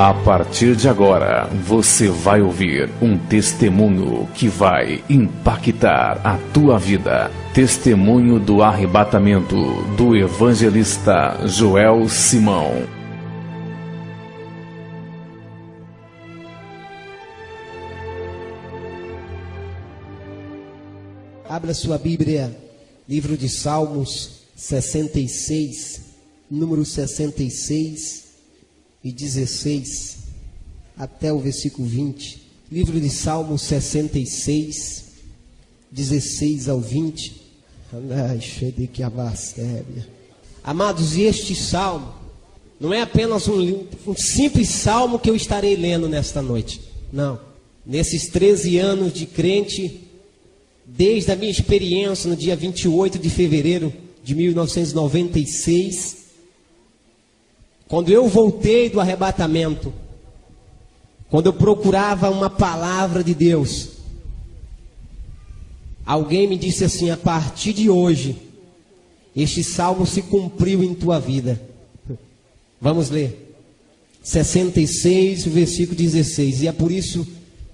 A partir de agora, você vai ouvir um testemunho que vai impactar a tua vida. Testemunho do arrebatamento do evangelista Joel Simão. Abra sua Bíblia, livro de Salmos 66, número 66 e 16, até o versículo 20. Livro de Salmos 66, 16 ao 20. Amados, e este salmo não é apenas um simples salmo que eu estarei lendo nesta noite. Não. Nesses 13 anos de crente, desde a minha experiência no dia 28 de fevereiro de 1996, quando eu voltei do arrebatamento, quando eu procurava uma palavra de Deus, alguém me disse assim: a partir de hoje, este salmo se cumpriu em tua vida. Vamos ler 66, versículo 16. E é por isso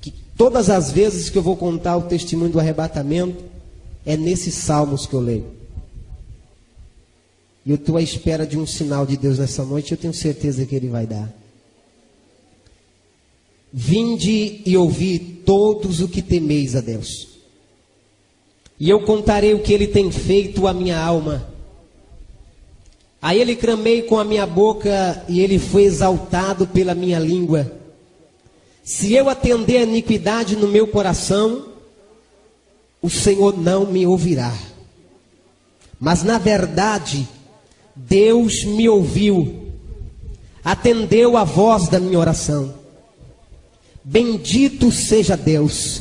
que todas as vezes que eu vou contar o testemunho do arrebatamento, é nesses salmos que eu leio. E eu estou à espera de um sinal de Deus nessa noite. Eu tenho certeza que Ele vai dar. Vinde e ouvi todos o que temeis a Deus, e eu contarei o que Ele tem feito à minha alma. A Ele clamei com a minha boca, e Ele foi exaltado pela minha língua. Se eu atender a iniquidade no meu coração, o Senhor não me ouvirá. Mas na verdade, Deus me ouviu, atendeu a voz da minha oração. Bendito seja Deus,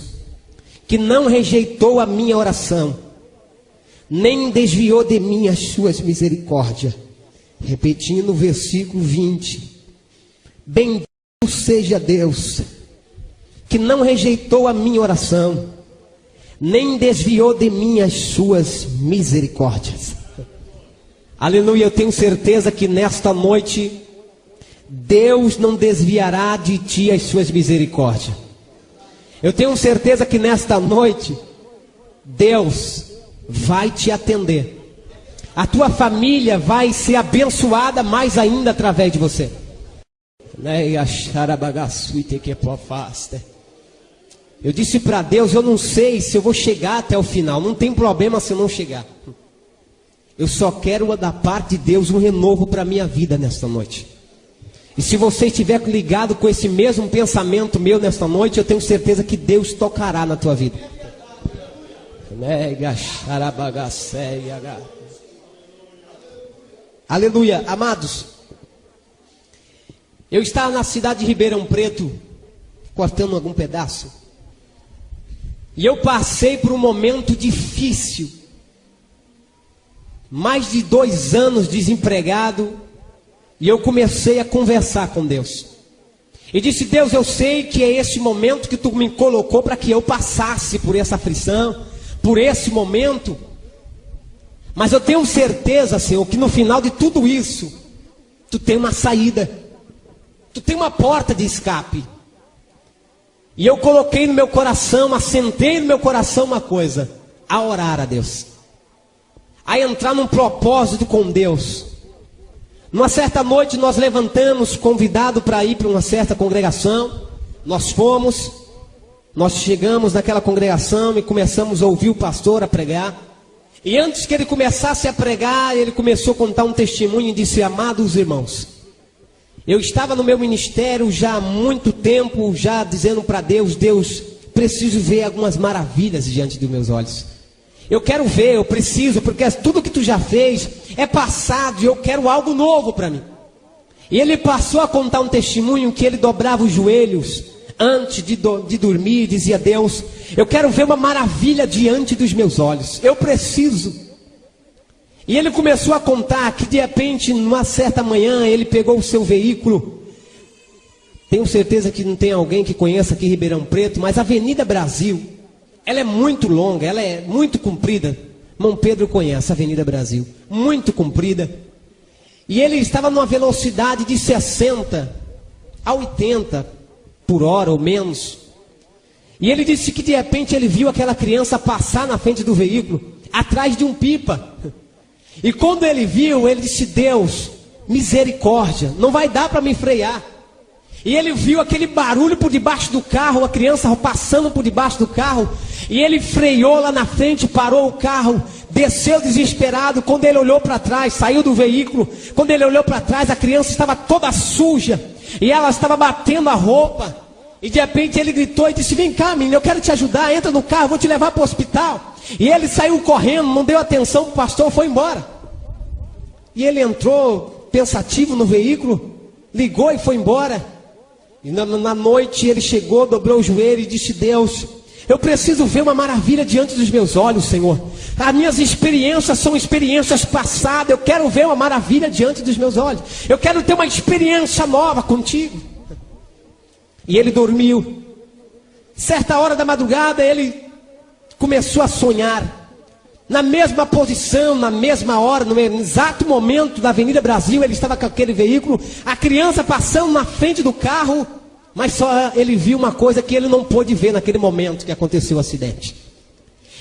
que não rejeitou a minha oração, nem desviou de mim as suas misericórdias. Repetindo o versículo 20. Bendito seja Deus, que não rejeitou a minha oração, nem desviou de mim as suas misericórdias. Aleluia, eu tenho certeza que nesta noite, Deus não desviará de ti as suas misericórdias. Eu tenho certeza que nesta noite, Deus vai te atender. A tua família vai ser abençoada mais ainda através de você. Eu disse para Deus: eu não sei se eu vou chegar até o final. Não tem problema se eu não chegar. Eu só quero da parte de Deus um renovo para a minha vida nesta noite. E se você estiver ligado com esse mesmo pensamento meu nesta noite, eu tenho certeza que Deus tocará na tua vida. Aleluia, amados. Eu estava na cidade de Ribeirão Preto, cortando algum pedaço, e eu passei por um momento difícil. Mais de 2 anos desempregado, e eu comecei a conversar com Deus. E disse: Deus, eu sei que é esse momento que Tu me colocou para que eu passasse por essa aflição, por esse momento. Mas eu tenho certeza, Senhor, que no final de tudo isso, Tu tem uma saída. Tu tem uma porta de escape. E eu coloquei no meu coração, assentei no meu coração uma coisa: a orar a Deus, a entrar num propósito com Deus. Numa certa noite nós levantamos, convidado para ir para uma certa congregação. Nós fomos, nós chegamos naquela congregação e começamos a ouvir o pastor a pregar. E antes que ele começasse a pregar, ele começou a contar um testemunho e disse: amados irmãos, eu estava no meu ministério já há muito tempo, já dizendo para Deus: Deus, preciso ver algumas maravilhas diante dos meus olhos. Eu quero ver, eu preciso, porque tudo que Tu já fez é passado e eu quero algo novo para mim. E ele passou a contar um testemunho que ele dobrava os joelhos antes de dormir e dizia: Deus, eu quero ver uma maravilha diante dos meus olhos, eu preciso. E ele começou a contar que de repente, numa certa manhã, ele pegou o seu veículo. Tenho certeza que não tem alguém que conheça aqui Ribeirão Preto, mas a Avenida Brasil, ela é muito longa, ela é muito comprida. Irmão Pedro conhece a Avenida Brasil, muito comprida. E ele estava numa velocidade de 60. a 80 por hora ou menos. E ele disse que de repente ele viu aquela criança passar na frente do veículo, atrás de um pipa. E quando ele viu, ele disse: Deus, misericórdia, não vai dar para me frear. E ele viu aquele barulho por debaixo do carro, a criança passando por debaixo do carro. E ele freou lá na frente, parou o carro, desceu desesperado. Quando ele olhou para trás, saiu do veículo. Quando ele olhou para trás, a criança estava toda suja. E ela estava batendo a roupa. E de repente ele gritou e disse: vem cá, menina, eu quero te ajudar, entra no carro, vou te levar para o hospital. E ele saiu correndo, não deu atenção para o pastor, foi embora. E ele entrou pensativo no veículo, ligou e foi embora. E na noite ele chegou, dobrou o joelho e disse: Deus, eu preciso ver uma maravilha diante dos meus olhos, Senhor. As minhas experiências são experiências passadas. Eu quero ver uma maravilha diante dos meus olhos. Eu quero ter uma experiência nova contigo. E ele dormiu. Certa hora da madrugada ele começou a sonhar. Na mesma posição, na mesma hora, no exato momento da Avenida Brasil, ele estava com aquele veículo, a criança passando na frente do carro, mas só ele viu uma coisa que ele não pôde ver naquele momento que aconteceu o acidente.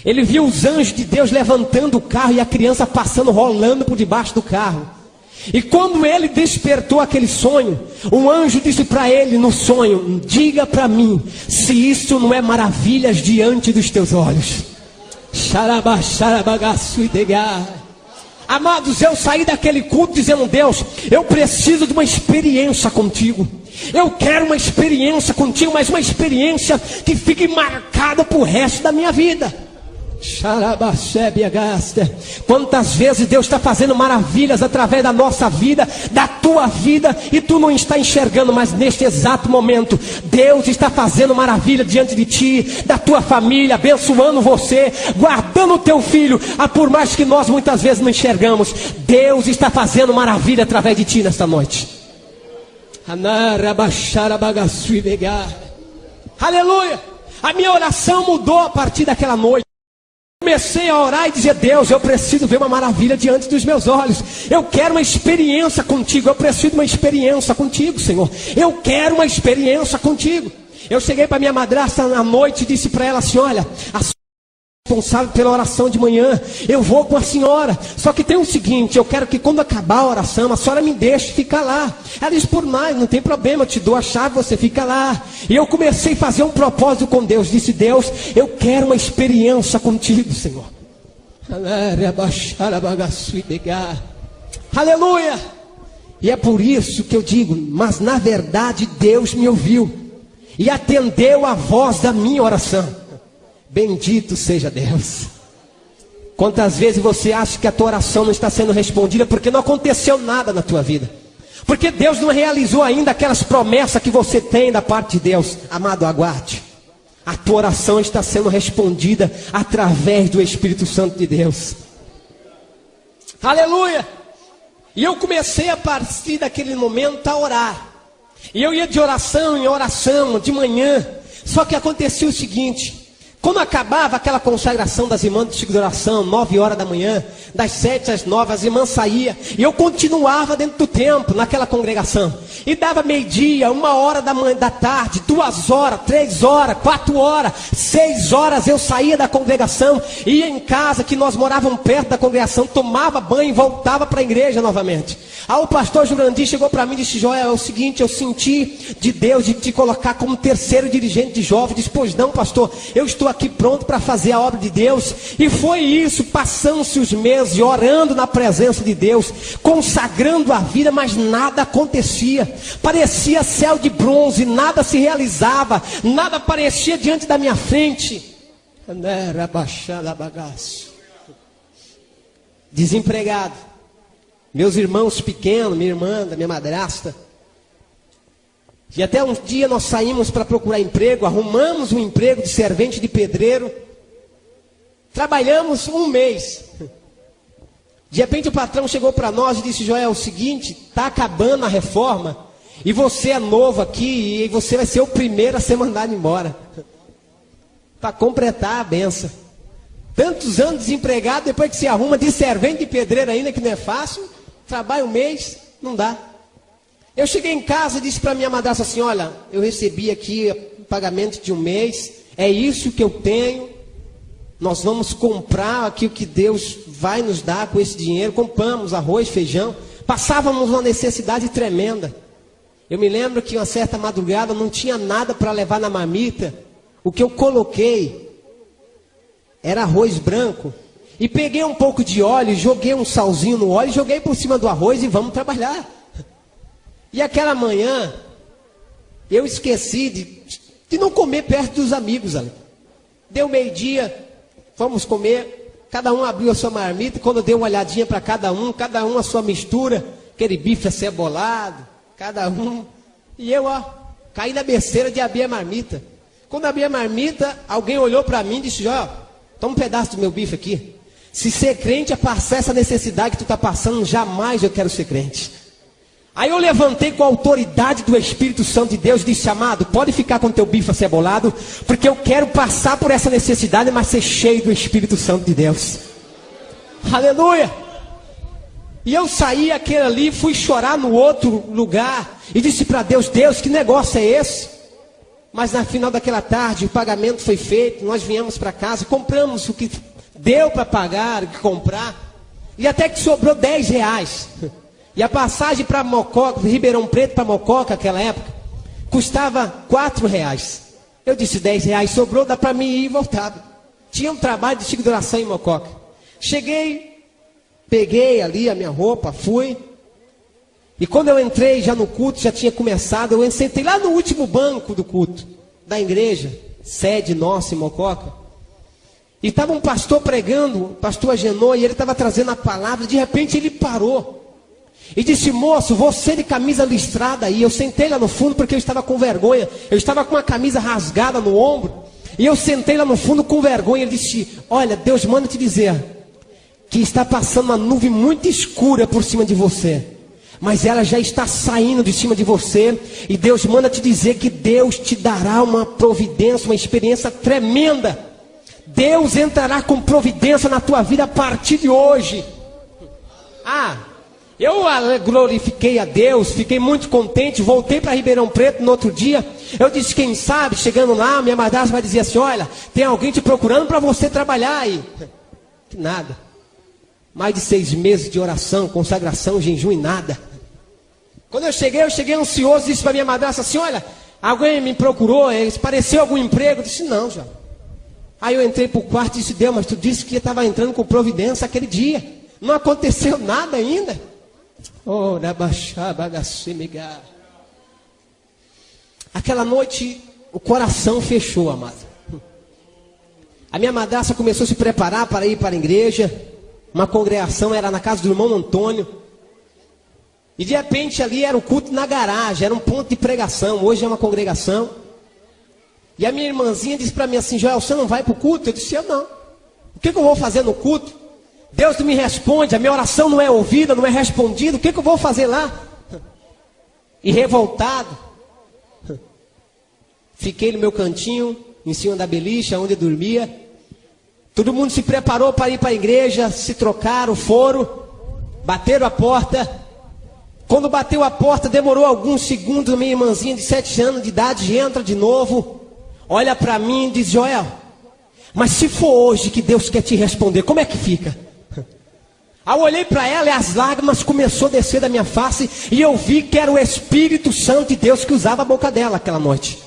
Ele viu os anjos de Deus levantando o carro e a criança passando, rolando por debaixo do carro. E quando ele despertou aquele sonho, um anjo disse para ele no sonho: diga para mim se isso não é maravilhas diante dos teus olhos. Amados, eu saí daquele culto dizendo: Deus, eu preciso de uma experiência contigo. Eu quero uma experiência contigo, mas uma experiência que fique marcada pro resto da minha vida. Quantas vezes Deus está fazendo maravilhas através da nossa vida, da tua vida, e tu não está enxergando, mas neste exato momento Deus está fazendo maravilha diante de ti, da tua família, abençoando você, guardando o teu filho. Por mais que nós muitas vezes não enxergamos, Deus está fazendo maravilha através de ti nesta noite. Aleluia! A minha oração mudou a partir daquela noite. Comecei a orar e dizer: Deus, eu preciso ver uma maravilha diante dos meus olhos. Eu quero uma experiência contigo. Eu preciso de uma experiência contigo, Senhor. Eu quero uma experiência contigo. Eu cheguei para minha madrasta na noite e disse para ela assim: olha, a senhora é responsável pela oração de manhã, eu vou com a senhora. Só que tem o seguinte: eu quero que quando acabar a oração, a senhora me deixe ficar lá. Ela disse: por mais, não tem problema, eu te dou a chave, você fica lá. E eu comecei a fazer um propósito com Deus. Disse: Deus, eu quero uma experiência contigo, Senhor. Aleluia! E é por isso que eu digo: mas na verdade Deus me ouviu e atendeu a voz da minha oração. Bendito seja Deus. Quantas vezes você acha que a tua oração não está sendo respondida porque não aconteceu nada na tua vida, porque Deus não realizou ainda aquelas promessas que você tem da parte de Deus? Amado, aguarde. A tua oração está sendo respondida através do Espírito Santo de Deus. Aleluia! E eu comecei a partir daquele momento a orar. E eu ia de oração em oração, de manhã. Só que acontecia o seguinte: quando acabava aquela consagração das irmãs do ciclo de oração, 9 horas da manhã, das 7 às 9, as irmãs saíam, e eu continuava dentro do templo, naquela congregação, e dava meio-dia, 1 hora da tarde, 2 horas, 3 horas, 4 horas, 6 horas, eu saía da congregação, ia em casa, que nós morávamos perto da congregação, tomava banho e voltava para a igreja novamente. Aí o pastor Jurandir chegou para mim e disse: Joel, é o seguinte, eu senti de Deus de te colocar como terceiro dirigente de jovens. Disse: pois não, pastor, eu estou aqui pronto para fazer a obra de Deus. E foi isso, passando-se os meses, orando na presença de Deus, consagrando a vida, mas nada acontecia. Parecia céu de bronze, nada se realizava, nada aparecia diante da minha frente. Desempregado, meus irmãos pequenos, minha irmã, da minha madrasta. E até um dia nós saímos para procurar emprego, arrumamos um emprego de servente de pedreiro, trabalhamos 1 mês. De repente o patrão chegou para nós e disse: Joel, é o seguinte, está acabando a reforma, e você é novo aqui, e você vai ser o primeiro a ser mandado embora, para completar a benção. Tantos anos desempregado, depois que se arruma de servente de pedreiro ainda, que não é fácil, trabalha 1 mês, não dá. Eu cheguei em casa e disse para minha madrasta assim, olha, eu recebi aqui o pagamento de um mês, é isso que eu tenho, nós vamos comprar aqui o que Deus vai nos dar com esse dinheiro, compramos arroz, feijão, passávamos uma necessidade tremenda. Eu me lembro que uma certa madrugada não tinha nada para levar na marmita, o que eu coloquei era arroz branco, e peguei um pouco de óleo, joguei um salzinho no óleo, joguei por cima do arroz e vamos trabalhar. E aquela manhã, eu esqueci de não comer perto dos amigos ali. Deu meio-dia, fomos comer, cada um abriu a sua marmita, e quando eu dei uma olhadinha para cada um a sua mistura, aquele bife acebolado, cada um, e eu, caí na besteira de abrir a marmita. Quando abri a marmita, alguém olhou para mim e disse, toma um pedaço do meu bife aqui. Se ser crente é passar essa necessidade que tu está passando, jamais eu quero ser crente. Aí eu levantei com a autoridade do Espírito Santo de Deus e disse, amado, pode ficar com teu bife acebolado, porque eu quero passar por essa necessidade, mas ser cheio do Espírito Santo de Deus. Aleluia! E eu saí aquele ali, fui chorar no outro lugar, e disse para Deus, Deus, que negócio é esse? Mas no final daquela tarde, o pagamento foi feito, nós viemos para casa, compramos o que deu para pagar, o que comprar, e até que sobrou R$10. E a passagem para Mococa, Ribeirão Preto para Mococa, naquela época, custava R$4. Eu disse, R$10 sobrou, dá para mim ir e voltava. Tinha um trabalho de ciclo de oração em Mococa. Cheguei, peguei ali a minha roupa, fui. E quando eu entrei já no culto, já tinha começado, eu sentei lá no último banco do culto, da igreja, sede nossa em Mococa. E estava um pastor pregando, o pastor Agenor, e ele estava trazendo a palavra, de repente ele parou. E disse, moço, você de camisa listrada aí. Eu sentei lá no fundo porque eu estava com vergonha. Eu estava com uma camisa rasgada no ombro. E eu sentei lá no fundo com vergonha. Ele disse, olha, Deus manda te dizer que está passando uma nuvem muito escura por cima de você. Mas ela já está saindo de cima de você. E Deus manda te dizer que Deus te dará uma providência, uma experiência tremenda. Deus entrará com providência na tua vida a partir de hoje. Eu glorifiquei a Deus, fiquei muito contente, voltei para Ribeirão Preto no outro dia. Eu disse, quem sabe, chegando lá, minha madrasta vai dizer assim, olha, tem alguém te procurando para você trabalhar aí. Que nada. Mais de 6 meses de oração, consagração, jejum e nada. Quando eu cheguei ansioso, disse para minha madrasta assim, olha, alguém me procurou, pareceu algum emprego? Eu disse, não, já. Aí eu entrei para o quarto e disse, Deus, mas tu disse que estava entrando com providência aquele dia. Não aconteceu nada ainda. Aquela noite o coração fechou, amado. A minha madrasta começou a se preparar para ir para a igreja. Uma congregação, era na casa do irmão Antônio. E de repente ali era o culto na garagem, era um ponto de pregação. Hoje é uma congregação. E a minha irmãzinha disse para mim assim, Joel, você não vai para o culto? Eu disse, eu não. O que eu vou fazer no culto? Deus não me responde, a minha oração não é ouvida, não é respondida, o que eu vou fazer lá? E revoltado, fiquei no meu cantinho, em cima da beliche, onde eu dormia. Todo mundo se preparou para ir para a igreja, se trocaram, foram, bateram a porta. Quando bateu a porta, demorou alguns segundos, minha irmãzinha de 7 anos de idade entra de novo, olha para mim e diz, Joel, mas se for hoje que Deus quer te responder, como é que fica? Aí eu olhei para ela e as lágrimas começaram a descer da minha face. E eu vi que era o Espírito Santo de Deus que usava a boca dela aquela noite.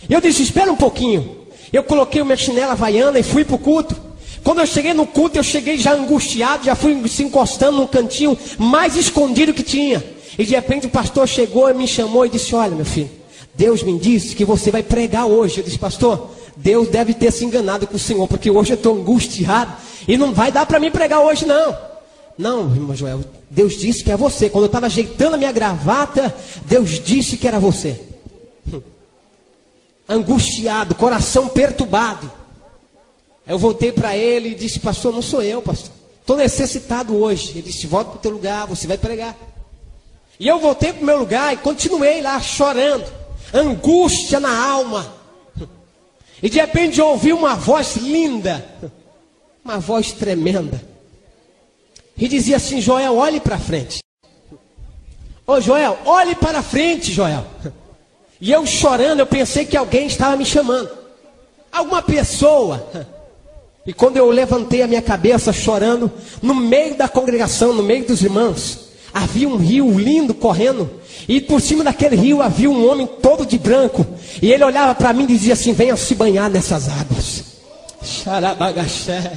E eu disse, espera um pouquinho. Eu coloquei uma chinela havaiana e fui para o culto. Quando eu cheguei no culto, eu cheguei já angustiado. Já fui se encostando num cantinho mais escondido que tinha. E de repente o pastor chegou e me chamou e disse, olha meu filho, Deus me disse que você vai pregar hoje. Eu disse, pastor, Deus deve ter se enganado com o senhor, porque hoje eu estou angustiado. E não vai dar para mim pregar hoje não. Não, irmão Joel, Deus disse que é você. Quando eu estava ajeitando a minha gravata, Deus disse que era você. Angustiado, coração perturbado. Eu voltei para ele e disse, pastor, não sou eu, pastor. Estou necessitado hoje. Ele disse, volta para o teu lugar, você vai pregar. E eu voltei para o meu lugar e continuei lá chorando. Angústia na alma. E de repente eu ouvi uma voz linda. Uma voz tremenda. E dizia assim, Joel, olhe para frente. Ô Joel, olhe para frente, Joel. E eu chorando, eu pensei que alguém estava me chamando. Alguma pessoa. E quando eu levantei a minha cabeça chorando, no meio da congregação, no meio dos irmãos, havia um rio lindo correndo. E por cima daquele rio havia um homem todo de branco. E ele olhava para mim e dizia assim: venha se banhar nessas águas. Xarabagaxé.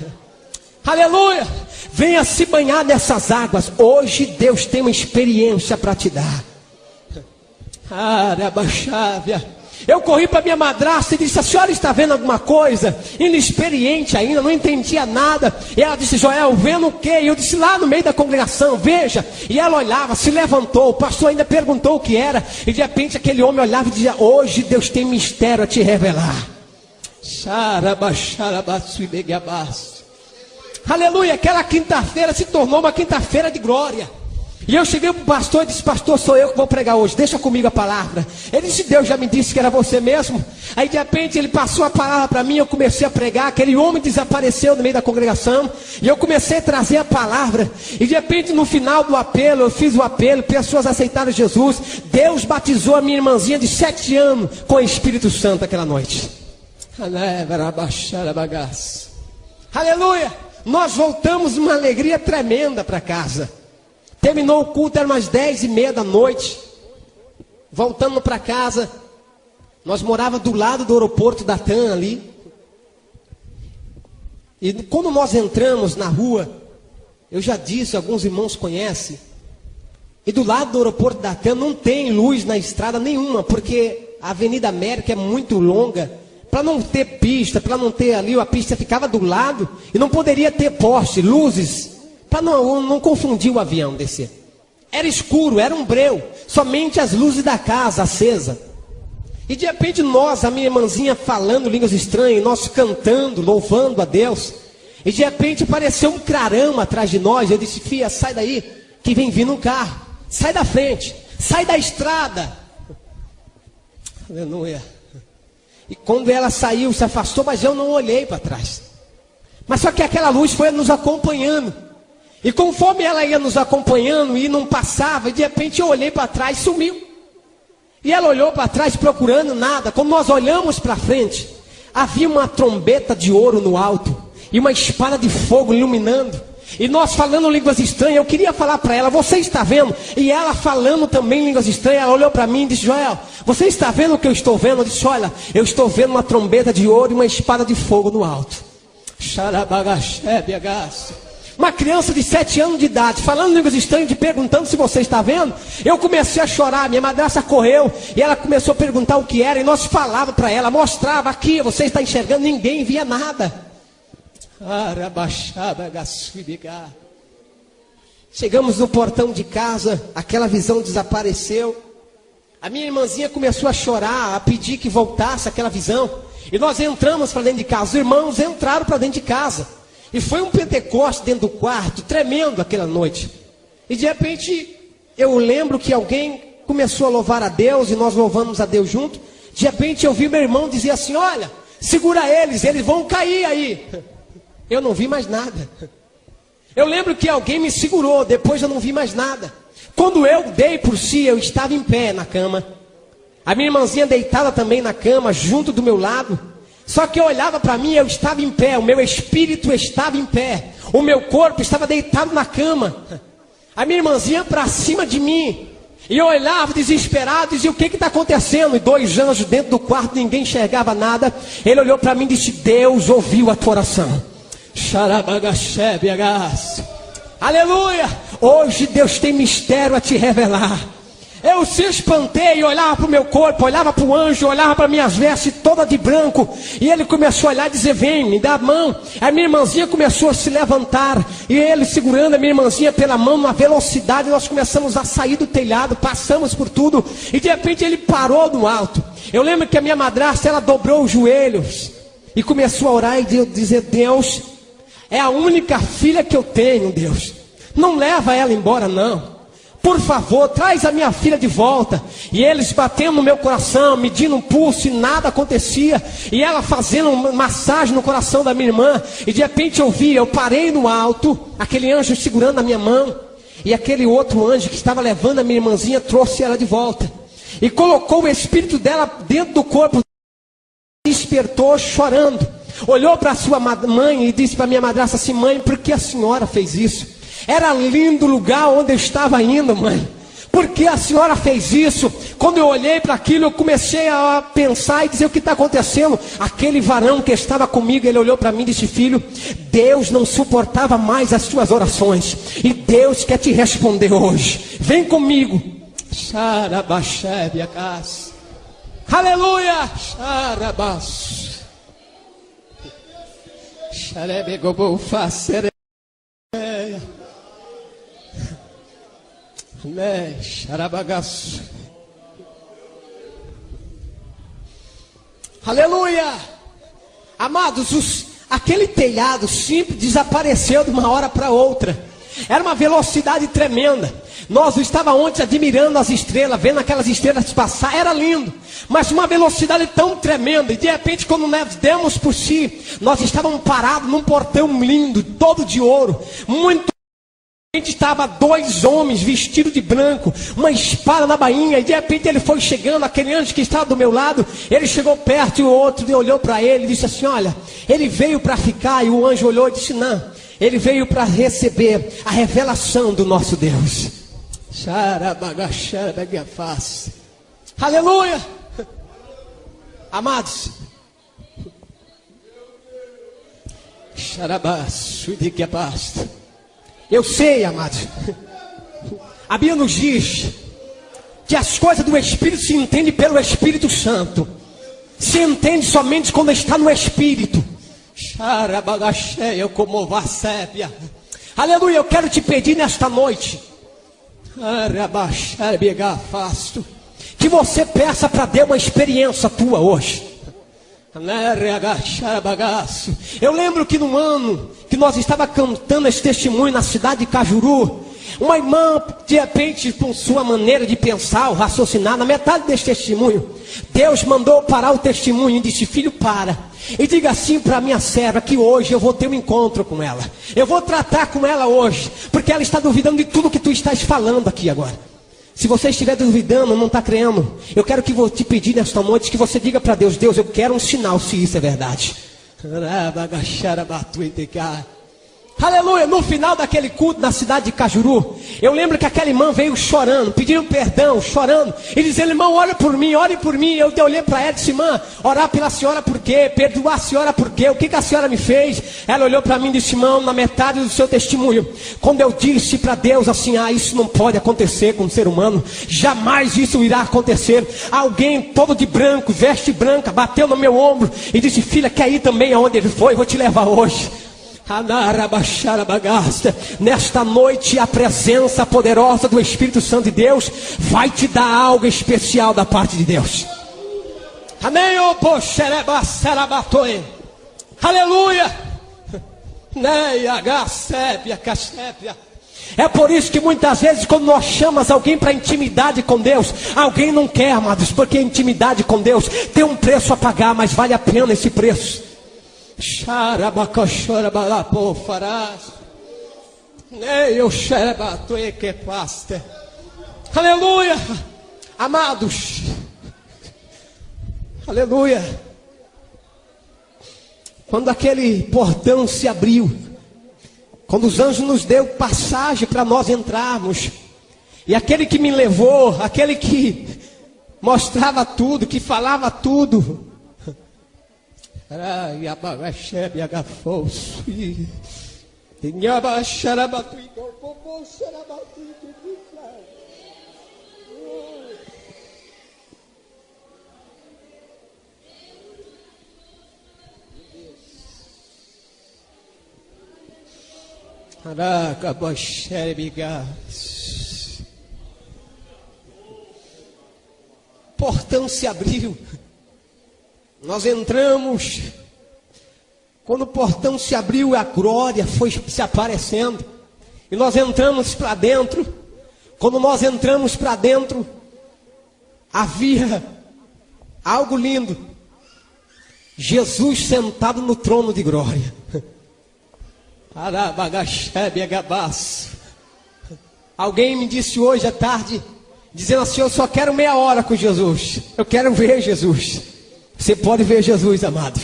Aleluia! Venha se banhar nessas águas. Hoje Deus tem uma experiência para te dar. Arabaxávia. Eu corri para minha madrasta e disse: a senhora está vendo alguma coisa? Inexperiente ainda, não entendia nada. E ela disse: Joel, vendo o quê? E eu disse: lá no meio da congregação, veja. E ela olhava, se levantou, o pastor ainda perguntou o que era. E de repente aquele homem olhava e dizia: hoje Deus tem mistério a te revelar. Aleluia, aquela quinta-feira se tornou uma quinta-feira de glória. E eu cheguei para o pastor e disse: pastor, sou eu que vou pregar hoje, deixa comigo a palavra. Ele disse: Deus já me disse que era você mesmo. Aí de repente ele passou a palavra para mim, eu comecei a pregar. Aquele homem desapareceu no meio da congregação, e eu comecei a trazer a palavra. E de repente no final do apelo, eu fiz o apelo, pessoas aceitaram Jesus. Deus batizou a minha irmãzinha de 7 anos com o Espírito Santo aquela noite. Aleluia. Nós voltamos uma alegria tremenda para casa. Terminou o culto, era umas 10h30 da noite. Voltando para casa. Nós morávamos do lado do aeroporto da TAM ali. E quando nós entramos na rua, eu já disse, alguns irmãos conhecem. E do lado do aeroporto da TAM não tem luz na estrada nenhuma, porque a Avenida América é muito longa. Para não ter pista, para não ter ali, a pista ficava do lado. E não poderia ter poste, luzes. Para não confundir o avião descer. Era escuro, era um breu. Somente as luzes da casa acesa. E de repente nós, a minha irmãzinha falando línguas estranhas, nós cantando, louvando a Deus. E de repente apareceu um clarão atrás de nós. Eu disse: filha, sai daí, que vem vindo um carro. Sai da frente, sai da estrada. Aleluia. E quando ela saiu, se afastou, mas eu não olhei para trás. Mas só que aquela luz foi nos acompanhando. E conforme ela ia nos acompanhando e não passava, e de repente eu olhei para trás e sumiu. E ela olhou para trás procurando nada. Quando nós olhamos para frente, havia uma trombeta de ouro no alto e uma espada de fogo iluminando. E nós falando línguas estranhas, eu queria falar para ela: você está vendo? E ela falando também línguas estranhas, ela olhou para mim e disse: Joel, você está vendo o que eu estou vendo? Eu disse: olha, eu estou vendo uma trombeta de ouro e uma espada de fogo no alto. Uma criança de 7 anos de idade, falando línguas estranhas, te perguntando se você está vendo. Eu comecei a chorar, minha madrasta correu, e ela começou a perguntar o que era, e nós falávamos para ela, mostrava aqui, você está enxergando, ninguém via nada. Chegamos no portão de casa, aquela visão desapareceu. A minha irmãzinha começou a chorar, a pedir que voltasse aquela visão. E nós entramos para dentro de casa, os irmãos entraram para dentro de casa. E foi um Pentecoste dentro do quarto, tremendo aquela noite. E de repente, eu lembro que alguém começou a louvar a Deus, e nós louvamos a Deus junto. De repente eu vi meu irmão dizer assim: olha, segura eles vão cair aí. Eu não vi mais nada. Eu lembro que alguém me segurou, depois eu não vi mais nada. Quando eu dei por si, eu estava em pé na cama. A minha irmãzinha deitada também na cama, junto do meu lado. Só que eu olhava para mim, eu estava em pé, o meu espírito estava em pé. O meu corpo estava deitado na cama. A minha irmãzinha para cima de mim. E eu olhava desesperado, dizia: o que está acontecendo? E 2 anjos dentro do quarto, ninguém enxergava nada. Ele olhou para mim e disse: Deus ouviu a tua oração. Aleluia! Hoje Deus tem mistério a te revelar. Eu se espantei, olhava para o meu corpo, olhava para o anjo, olhava para minhas vestes toda de branco. E ele começou a olhar e dizer: vem, me dá a mão. A minha irmãzinha começou a se levantar. E ele segurando a minha irmãzinha pela mão, numa velocidade, nós começamos a sair do telhado, passamos por tudo. E de repente ele parou no alto. Eu lembro que a minha madrasta, ela dobrou os joelhos e começou a orar e dizer: Deus, é a única filha que eu tenho, Deus. Não leva ela embora, não. Por favor, traz a minha filha de volta. E eles batendo no meu coração, medindo um pulso, e nada acontecia. E ela fazendo uma massagem no coração da minha irmã. E de repente eu parei no alto, aquele anjo segurando a minha mão. E aquele outro anjo que estava levando a minha irmãzinha trouxe ela de volta. E colocou o espírito dela dentro do corpo. Despertou chorando. Olhou para sua mãe e disse para minha madrasta assim: mãe, por que a senhora fez isso? Era lindo o lugar onde eu estava indo, mãe. Por que a senhora fez isso? Quando eu olhei para aquilo, eu comecei a pensar e dizer: o que está acontecendo? Aquele varão que estava comigo, ele olhou para mim e disse: filho, Deus não suportava mais as suas orações, e Deus quer te responder hoje. Vem comigo. Aleluia. Aleluia. Amados, aquele telhado simples desapareceu de uma hora para outra. Era uma velocidade tremenda. Nós estávamos ontem admirando as estrelas, vendo aquelas estrelas passar, era lindo. Mas uma velocidade tão tremenda. E de repente, quando nós demos por si, nós estávamos parados num portão lindo, todo de ouro, muito. Estava dois homens vestidos de branco, uma espada na bainha, e de repente ele foi chegando, aquele anjo que estava do meu lado, ele chegou perto e o outro olhou para ele e disse assim: olha, ele veio para ficar. E o anjo olhou e disse: não, ele veio para receber a revelação do nosso Deus. Aleluia. Amados, eu sei, amados, a Bíblia nos diz que as coisas do Espírito se entendem pelo Espírito Santo. Se entende somente quando está no Espírito. Aleluia, eu quero te pedir nesta noite que você peça para Deus uma experiência tua hoje. Eu lembro que no ano que nós estávamos cantando esse testemunho na cidade de Cajuru, uma irmã, de repente, com sua maneira de pensar ou raciocinar, na metade desse testemunho, Deus mandou parar o testemunho e disse: filho, para e diga assim para a minha serva que hoje eu vou ter um encontro com ela. Eu vou tratar com ela hoje, porque ela está duvidando de tudo que tu estás falando aqui agora. Se você estiver duvidando, não está crendo, eu quero que vou te pedir nesta noite que você diga para Deus: Deus, eu quero um sinal se isso é verdade. Aleluia. No final daquele culto na cidade de Cajuru, eu lembro que aquela irmã veio chorando, pedindo perdão, chorando, e dizendo: irmão, ore por mim, ore por mim. Eu olhei para ela e disse: irmã, orar pela senhora por quê? Perdoar a senhora por quê? O que a senhora me fez? Ela olhou para mim e disse: irmão, na metade do seu testemunho, quando eu disse para Deus assim: isso não pode acontecer com um ser humano, jamais isso irá acontecer. Alguém todo de branco, veste branca, bateu no meu ombro e disse: filha, quer ir também aonde ele foi? Vou te levar hoje. Nesta noite, a presença poderosa do Espírito Santo de Deus vai te dar algo especial da parte de Deus. Amém. Aleluia. É por isso que muitas vezes, quando nós chamamos alguém para intimidade com Deus, alguém não quer, amados, porque a intimidade com Deus tem um preço a pagar, mas vale a pena esse preço. Aleluia. Amados, aleluia. Quando aquele portão se abriu, quando os anjos nos deu passagem para nós entrarmos, e aquele que me levou, aquele que mostrava tudo, que falava tudo, portão se abriu. Nós entramos. Quando o portão se abriu, a glória foi se aparecendo. E nós entramos para dentro. Quando nós entramos para dentro, havia algo lindo. Jesus sentado no trono de glória. Alguém me disse hoje à tarde, dizendo assim: eu só quero meia hora com Jesus. Eu quero ver Jesus. Você pode ver Jesus, amado.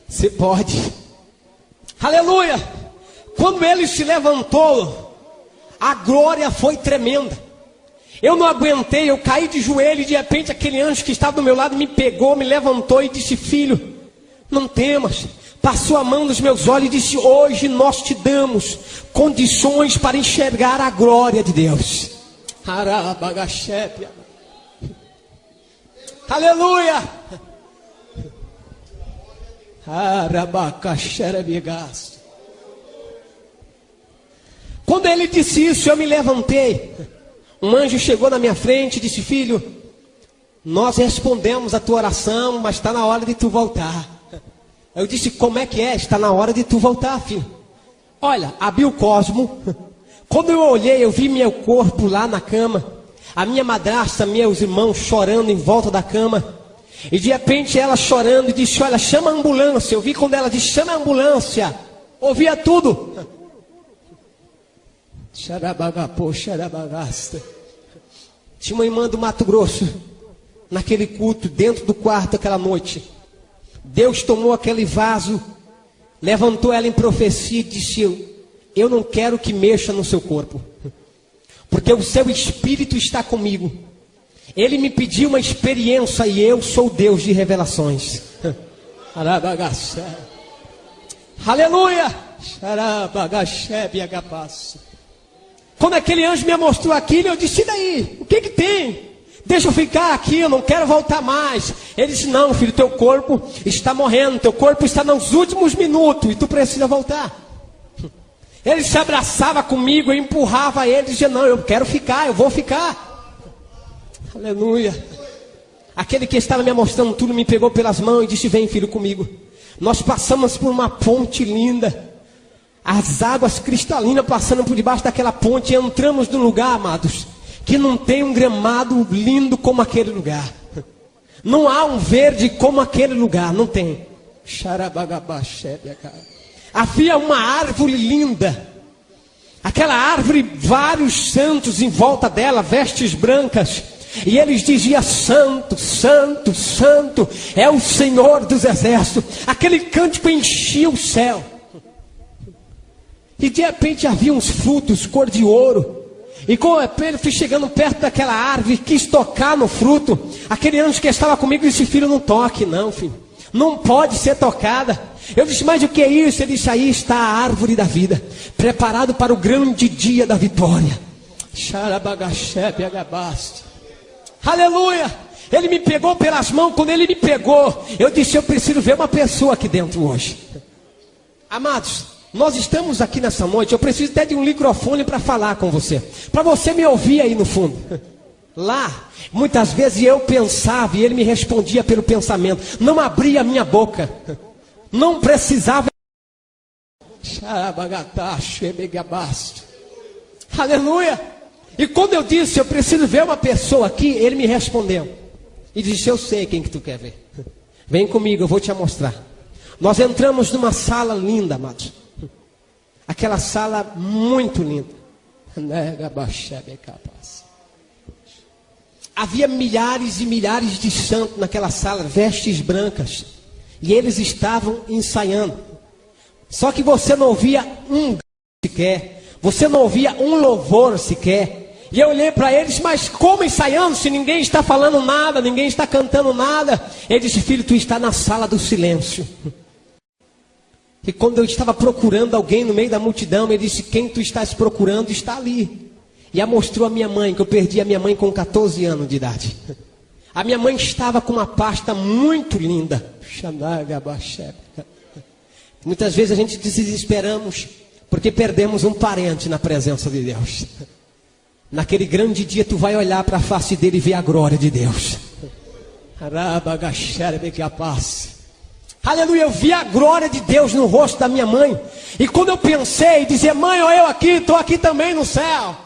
Você pode. Aleluia. Quando ele se levantou, a glória foi tremenda. Eu não aguentei, eu caí de joelho e de repente aquele anjo que estava do meu lado me pegou, me levantou e disse: filho, não temas. Passou a mão nos meus olhos e disse: hoje nós te damos condições para enxergar a glória de Deus. Aleluia. Quando ele disse isso, eu me levantei. Um anjo chegou na minha frente e disse: filho, nós respondemos a tua oração, mas está na hora de tu voltar. Eu disse: como é que é? Está na hora de tu voltar, filho. Olha, abri o cosmo. Quando eu olhei, eu vi meu corpo lá na cama. A minha madrasta, meus irmãos chorando em volta da cama. E de repente ela chorando e disse: olha, chama a ambulância. Eu vi quando ela disse: chama a ambulância. Ouvia tudo. Xarabagapô, xarabagasta. Tinha uma irmã do Mato Grosso, naquele culto, dentro do quarto aquela noite. Deus tomou aquele vaso, levantou ela em profecia e disse: eu não quero que mexa no seu corpo, porque o seu espírito está comigo. Ele me pediu uma experiência e eu sou Deus de revelações. Aleluia! Quando aquele anjo me mostrou aquilo, eu disse: e daí? O que tem? Deixa eu ficar aqui, eu não quero voltar mais. Ele disse: não, filho, teu corpo está morrendo, teu corpo está nos últimos minutos e tu precisa voltar. Ele se abraçava comigo, eu empurrava ele e dizia: não, eu quero ficar, eu vou ficar. Aleluia. Aquele que estava me mostrando tudo me pegou pelas mãos e disse: vem, filho, comigo. Nós passamos por uma ponte linda, as águas cristalinas passando por debaixo daquela ponte, e entramos num lugar, amados, que não tem um gramado lindo como aquele lugar. Não há um verde como aquele lugar, não tem. Havia uma árvore linda. Aquela árvore, vários santos em volta dela, vestes brancas. E eles diziam: santo, santo, santo é o Senhor dos exércitos. Aquele cântico enchia o céu. E de repente havia uns frutos cor de ouro. E quando ele foi chegando perto daquela árvore, quis tocar no fruto. Aquele anjo que estava comigo disse: filho, não toque não, filho. Não pode ser tocada. Eu disse: mas o que é isso? Ele disse: aí está a árvore da vida, preparado para o grande dia da vitória. Aleluia. Ele me pegou pelas mãos. Quando ele me pegou, eu disse: eu preciso ver uma pessoa aqui dentro hoje. Amados, nós estamos aqui nessa noite. Eu preciso até de um microfone para falar com você, para você me ouvir aí no fundo. Lá, muitas vezes eu pensava e ele me respondia pelo pensamento. Não abria a minha boca. Não precisava. Aleluia. E quando eu disse: eu preciso ver uma pessoa aqui, ele me respondeu. E disse: eu sei quem que tu quer ver. Vem comigo, eu vou te mostrar. Nós entramos numa sala linda, amados. Aquela sala muito linda. Havia milhares e milhares de santos naquela sala, vestes brancas. E eles estavam ensaiando. Só que você não ouvia um sequer. Você não ouvia um louvor sequer. E eu olhei para eles: mas como ensaiando se ninguém está falando nada, ninguém está cantando nada? Ele disse: filho, tu está na sala do silêncio. E quando eu estava procurando alguém no meio da multidão, ele disse: quem tu estás procurando está ali. E mostrou a minha mãe, que eu perdi a minha mãe com 14 anos de idade. A minha mãe estava com uma pasta muito linda. Muitas vezes a gente desesperamos porque perdemos um parente na presença de Deus. Naquele grande dia tu vai olhar para a face dele e ver a glória de Deus. Aleluia, eu vi a glória de Deus no rosto da minha mãe. E quando eu pensei, dizer: mãe, olha eu aqui, estou aqui também no céu.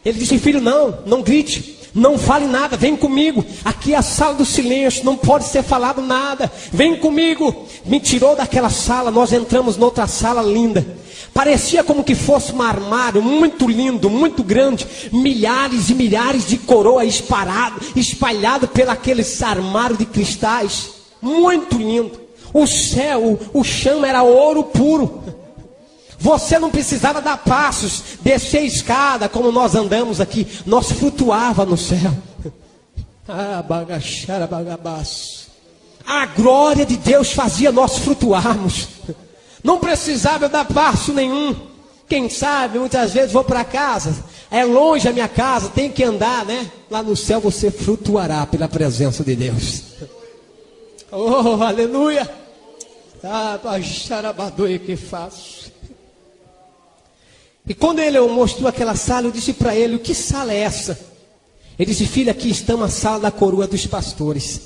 Ele disse: filho, não grite. Não fale nada, vem comigo. Aqui é a sala do silêncio, não pode ser falado nada. Vem comigo. Me tirou daquela sala, nós entramos noutra sala linda. Parecia como que fosse um armário muito lindo, muito grande. Milhares e milhares de coroas espalhado pelaqueles armários de cristais. Muito lindo. O céu, o chão era ouro puro. Você não precisava dar passos, descer a escada como nós andamos aqui. Nós flutuava no céu. A glória de Deus fazia nós flutuarmos. Não precisava eu dar passo nenhum. Quem sabe, muitas vezes vou para casa. É longe a minha casa, tem que andar, né? Lá no céu você flutuará pela presença de Deus. Oh, aleluia. Que faço. E quando ele mostrou aquela sala, eu disse para ele: que sala é essa? Ele disse: filho, aqui estamos na sala da coroa dos pastores.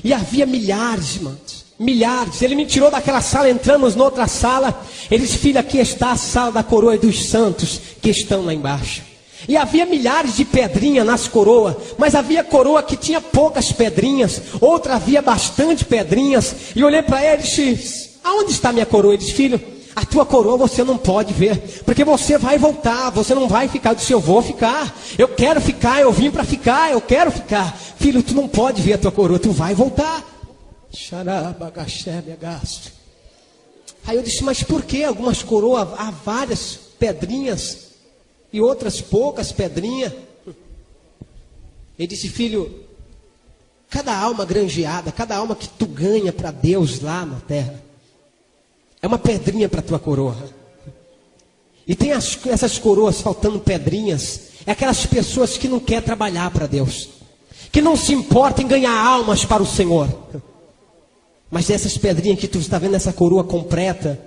E havia milhares, irmãos, milhares. Ele me tirou daquela sala, entramos noutra sala. Ele disse: filho, aqui está a sala da coroa dos santos que estão lá embaixo. E havia milhares de pedrinhas nas coroas, mas havia coroa que tinha poucas pedrinhas, outra havia bastante pedrinhas. E olhei para ele e disse: aonde está minha coroa? Ele disse: filho, a tua coroa você não pode ver, porque você vai voltar, você não vai ficar. Eu disse: eu vou ficar, eu quero ficar, eu vim para ficar, eu quero ficar. Filho, tu não pode ver a tua coroa, tu vai voltar. Aí eu disse: mas por que algumas coroas há várias pedrinhas e outras poucas pedrinhas? Ele disse: filho, cada alma granjeada, cada alma que tu ganha para Deus lá na terra, é uma pedrinha para a tua coroa. E tem essas coroas faltando pedrinhas. É aquelas pessoas que não querem trabalhar para Deus, que não se importam em ganhar almas para o Senhor. Mas essas pedrinhas que tu está vendo, essa coroa completa,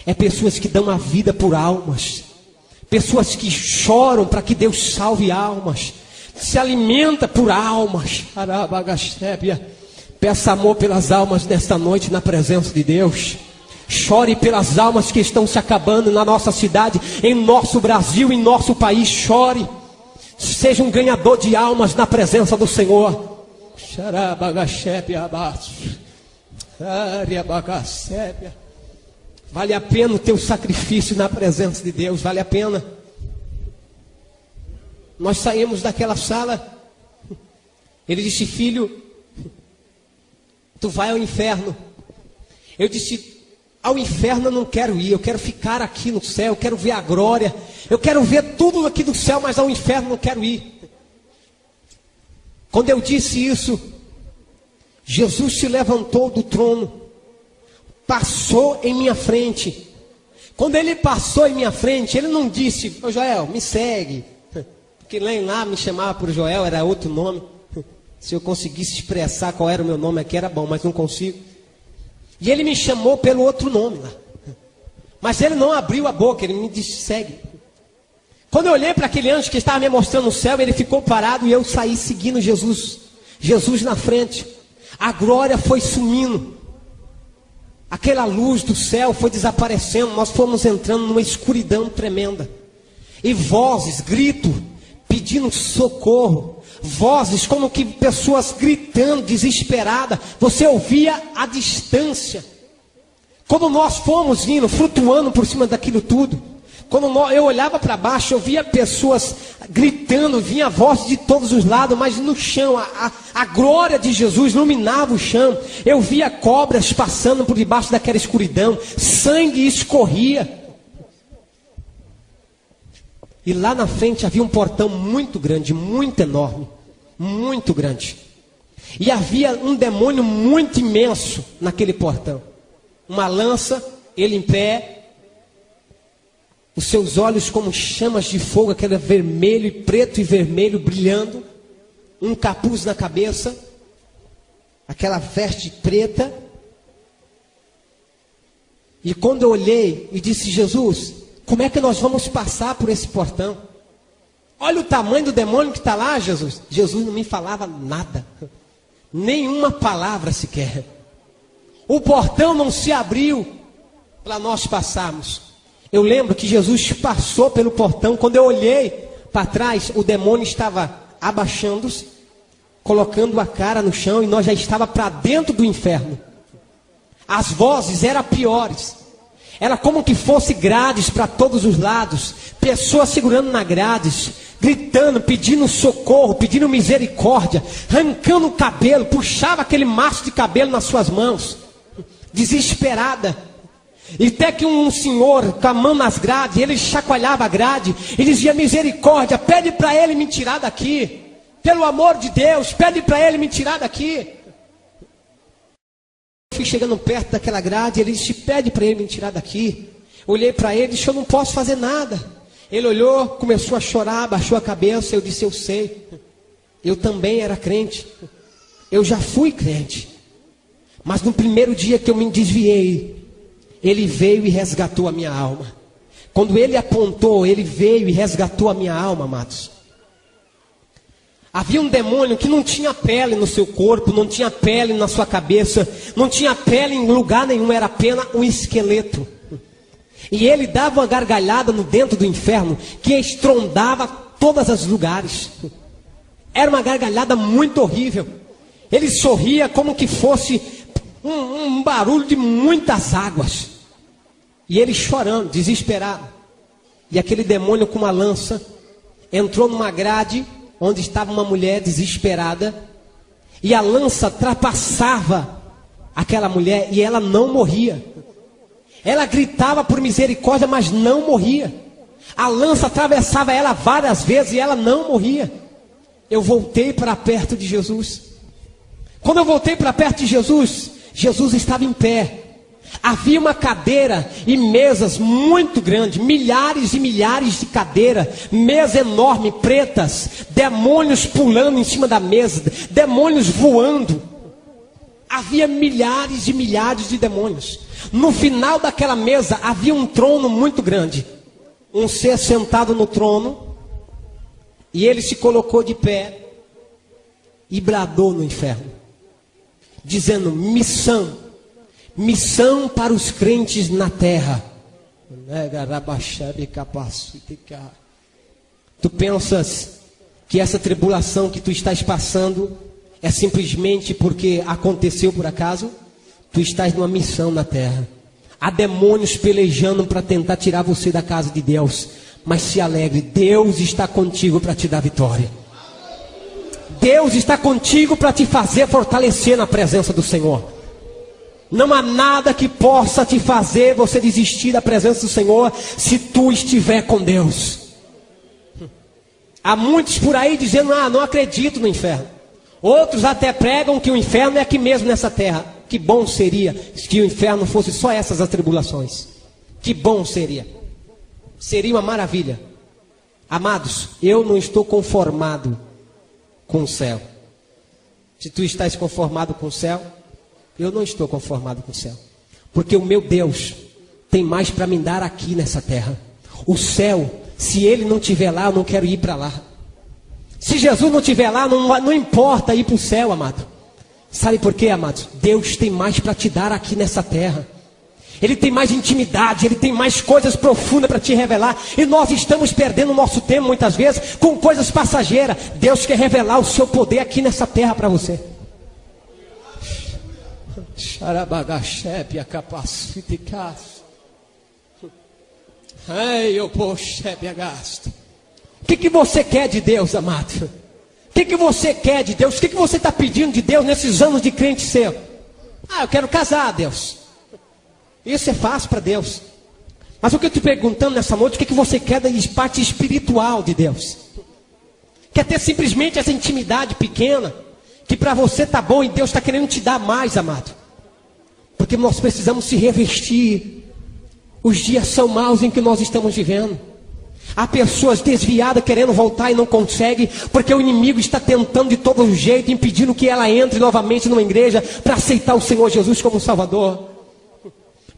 é pessoas que dão a vida por almas. Pessoas que choram para que Deus salve almas. Se alimenta por almas. Peça amor pelas almas nesta noite na presença de Deus. Chore pelas almas que estão se acabando na nossa cidade, em nosso Brasil, em nosso país. Chore. Seja um ganhador de almas na presença do Senhor. Vale a pena o teu sacrifício na presença de Deus. Vale a pena. Nós saímos daquela sala. Ele disse: filho, tu vai ao inferno. Eu disse: ao inferno eu não quero ir, eu quero ficar aqui no céu, eu quero ver a glória, eu quero ver tudo aqui do céu, mas ao inferno não quero ir. Quando eu disse isso, Jesus se levantou do trono, passou em minha frente. Quando ele passou em minha frente, ele não disse: ô Joel, me segue, porque lá me chamava por Joel, era outro nome. Se eu conseguisse expressar qual era o meu nome aqui era bom, mas não consigo. E ele me chamou pelo outro nome lá. Mas ele não abriu a boca, ele me disse: segue. Quando eu olhei para aquele anjo que estava me mostrando o céu, ele ficou parado e eu saí seguindo Jesus. Jesus na frente. A glória foi sumindo. Aquela luz do céu foi desaparecendo. Nós fomos entrando numa escuridão tremenda. E vozes, grito, pedindo socorro. Vozes como que pessoas gritando, desesperadas. Você ouvia à distância. Quando nós fomos vindo, flutuando por cima daquilo tudo, quando eu olhava para baixo, eu via pessoas gritando, vinha voz de todos os lados, mas no chão, a glória de Jesus iluminava o chão. Eu via cobras passando por debaixo daquela escuridão, sangue escorria. E lá na frente havia um portão muito grande, muito enorme, muito grande. E havia um demônio muito imenso naquele portão. Uma lança, ele em pé, os seus olhos como chamas de fogo, aquele vermelho, preto e vermelho brilhando, um capuz na cabeça, aquela veste preta. E quando eu olhei e disse: Jesus, como é que nós vamos passar por esse portão? Olha o tamanho do demônio que está lá, Jesus. Jesus não me falava nada, nenhuma palavra sequer. O portão não se abriu para nós passarmos. Eu lembro que Jesus passou pelo portão. Quando eu olhei para trás, o demônio estava abaixando-se, colocando a cara no chão, e nós já estava para dentro do inferno. As vozes eram piores. Era como que fosse grades para todos os lados, pessoas segurando na grades, gritando, pedindo socorro, pedindo misericórdia, arrancando o cabelo, puxava aquele maço de cabelo nas suas mãos, desesperada. E até que um senhor, com a mão nas grades, ele chacoalhava a grade e dizia: misericórdia, pede para ele me tirar daqui, pelo amor de Deus, pede para ele me tirar daqui. Fui chegando perto daquela grade, ele disse: pede para ele me tirar daqui. Olhei para ele e disse: eu não posso fazer nada. Ele olhou, começou a chorar, baixou a cabeça. Eu disse: eu sei, eu também era crente, eu já fui crente, mas no primeiro dia que eu me desviei, ele veio e resgatou a minha alma. Quando ele apontou, ele veio e resgatou a minha alma, amados. Havia um demônio que não tinha pele no seu corpo, não tinha pele na sua cabeça, não tinha pele em lugar nenhum, era apenas um esqueleto. E ele dava uma gargalhada no dentro do inferno que estrondava todos os lugares. Era uma gargalhada muito horrível. Ele sorria como que fosse um barulho de muitas águas. E ele chorando, desesperado. E aquele demônio com uma lança entrou numa grade onde estava uma mulher desesperada, e a lança trapassava aquela mulher e ela não morria. Ela gritava por misericórdia, mas não morria. A lança atravessava ela várias vezes e ela não morria. Eu voltei para perto de Jesus. Quando eu voltei para perto de Jesus, Jesus estava em pé. Havia uma cadeira e mesas muito grandes, milhares e milhares de cadeiras, mesa enorme, pretas, demônios pulando em cima da mesa, demônios voando. Havia milhares e milhares de demônios. No final daquela mesa havia um trono muito grande, um ser sentado no trono, e ele se colocou de pé e bradou no inferno, dizendo: missão para os crentes na terra. Tu pensas que essa tribulação que tu estás passando é simplesmente porque aconteceu por acaso? Tu estás numa missão na terra. Há demônios pelejando para tentar tirar você da casa de Deus. Mas se alegre, Deus está contigo para te dar vitória. Deus está contigo para te fazer fortalecer na presença do Senhor. Não há nada que possa te fazer você desistir da presença do Senhor, se tu estiver com Deus. Há muitos por aí dizendo: não acredito no inferno. Outros até pregam que o inferno é aqui mesmo nessa terra. Que bom seria se o inferno fosse só essas atribulações. Que bom seria. Seria uma maravilha. Amados, eu não estou conformado com o céu. Se tu estás conformado com o céu, eu não estou conformado com o céu, porque o meu Deus tem mais para me dar aqui nessa terra. O céu, se Ele não estiver lá, eu não quero ir para lá. Se Jesus não estiver lá, não importa ir para o céu, amado. Sabe por quê, amados? Deus tem mais para te dar aqui nessa terra. Ele tem mais intimidade, Ele tem mais coisas profundas para te revelar. E nós estamos perdendo o nosso tempo muitas vezes com coisas passageiras. Deus quer revelar o seu poder aqui nessa terra para você. O que você quer de Deus, amado? O que você quer de Deus? O que você está pedindo de Deus nesses anos de crente seu? Eu quero casar, Deus. Isso é fácil para Deus. Mas o que eu estou perguntando nessa noite, o que você quer da parte espiritual de Deus? Quer ter simplesmente essa intimidade pequena, que para você está bom e Deus está querendo te dar mais, amado? Porque nós precisamos se revestir. Os dias são maus em que nós estamos vivendo. Há pessoas desviadas querendo voltar e não consegue, porque o inimigo está tentando de todo jeito, impedindo que ela entre novamente numa igreja para aceitar o Senhor Jesus como Salvador.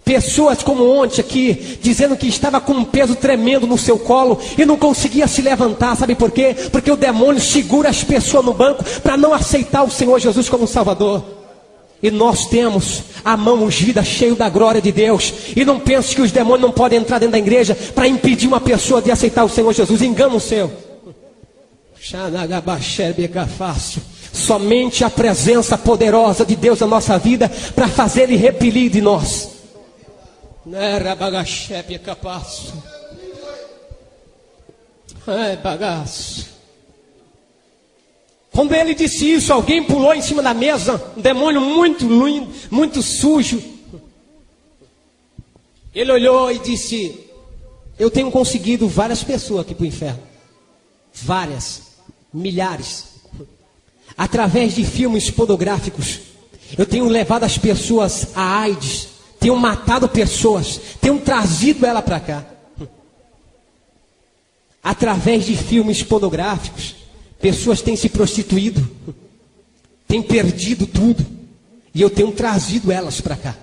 Pessoas como ontem aqui, dizendo que estava com um peso tremendo no seu colo e não conseguia se levantar. Sabe por quê? Porque o demônio segura as pessoas no banco para não aceitar o Senhor Jesus como Salvador. E nós temos a mão ungida, cheio da glória de Deus. E não pense que os demônios não podem entrar dentro da igreja para impedir uma pessoa de aceitar o Senhor Jesus. Engano seu. Somente a presença poderosa de Deus na nossa vida para fazer Ele repelir de nós. Ai, bagaço. Quando ele disse isso, alguém pulou em cima da mesa, um demônio muito lindo, muito sujo. Ele olhou e disse: eu tenho conseguido várias pessoas aqui para o inferno. Várias, milhares. Através de filmes pornográficos, eu tenho levado as pessoas a AIDS, tenho matado pessoas, tenho trazido ela para cá. Através de filmes pornográficos, pessoas têm se prostituído, têm perdido tudo, e eu tenho trazido elas para cá.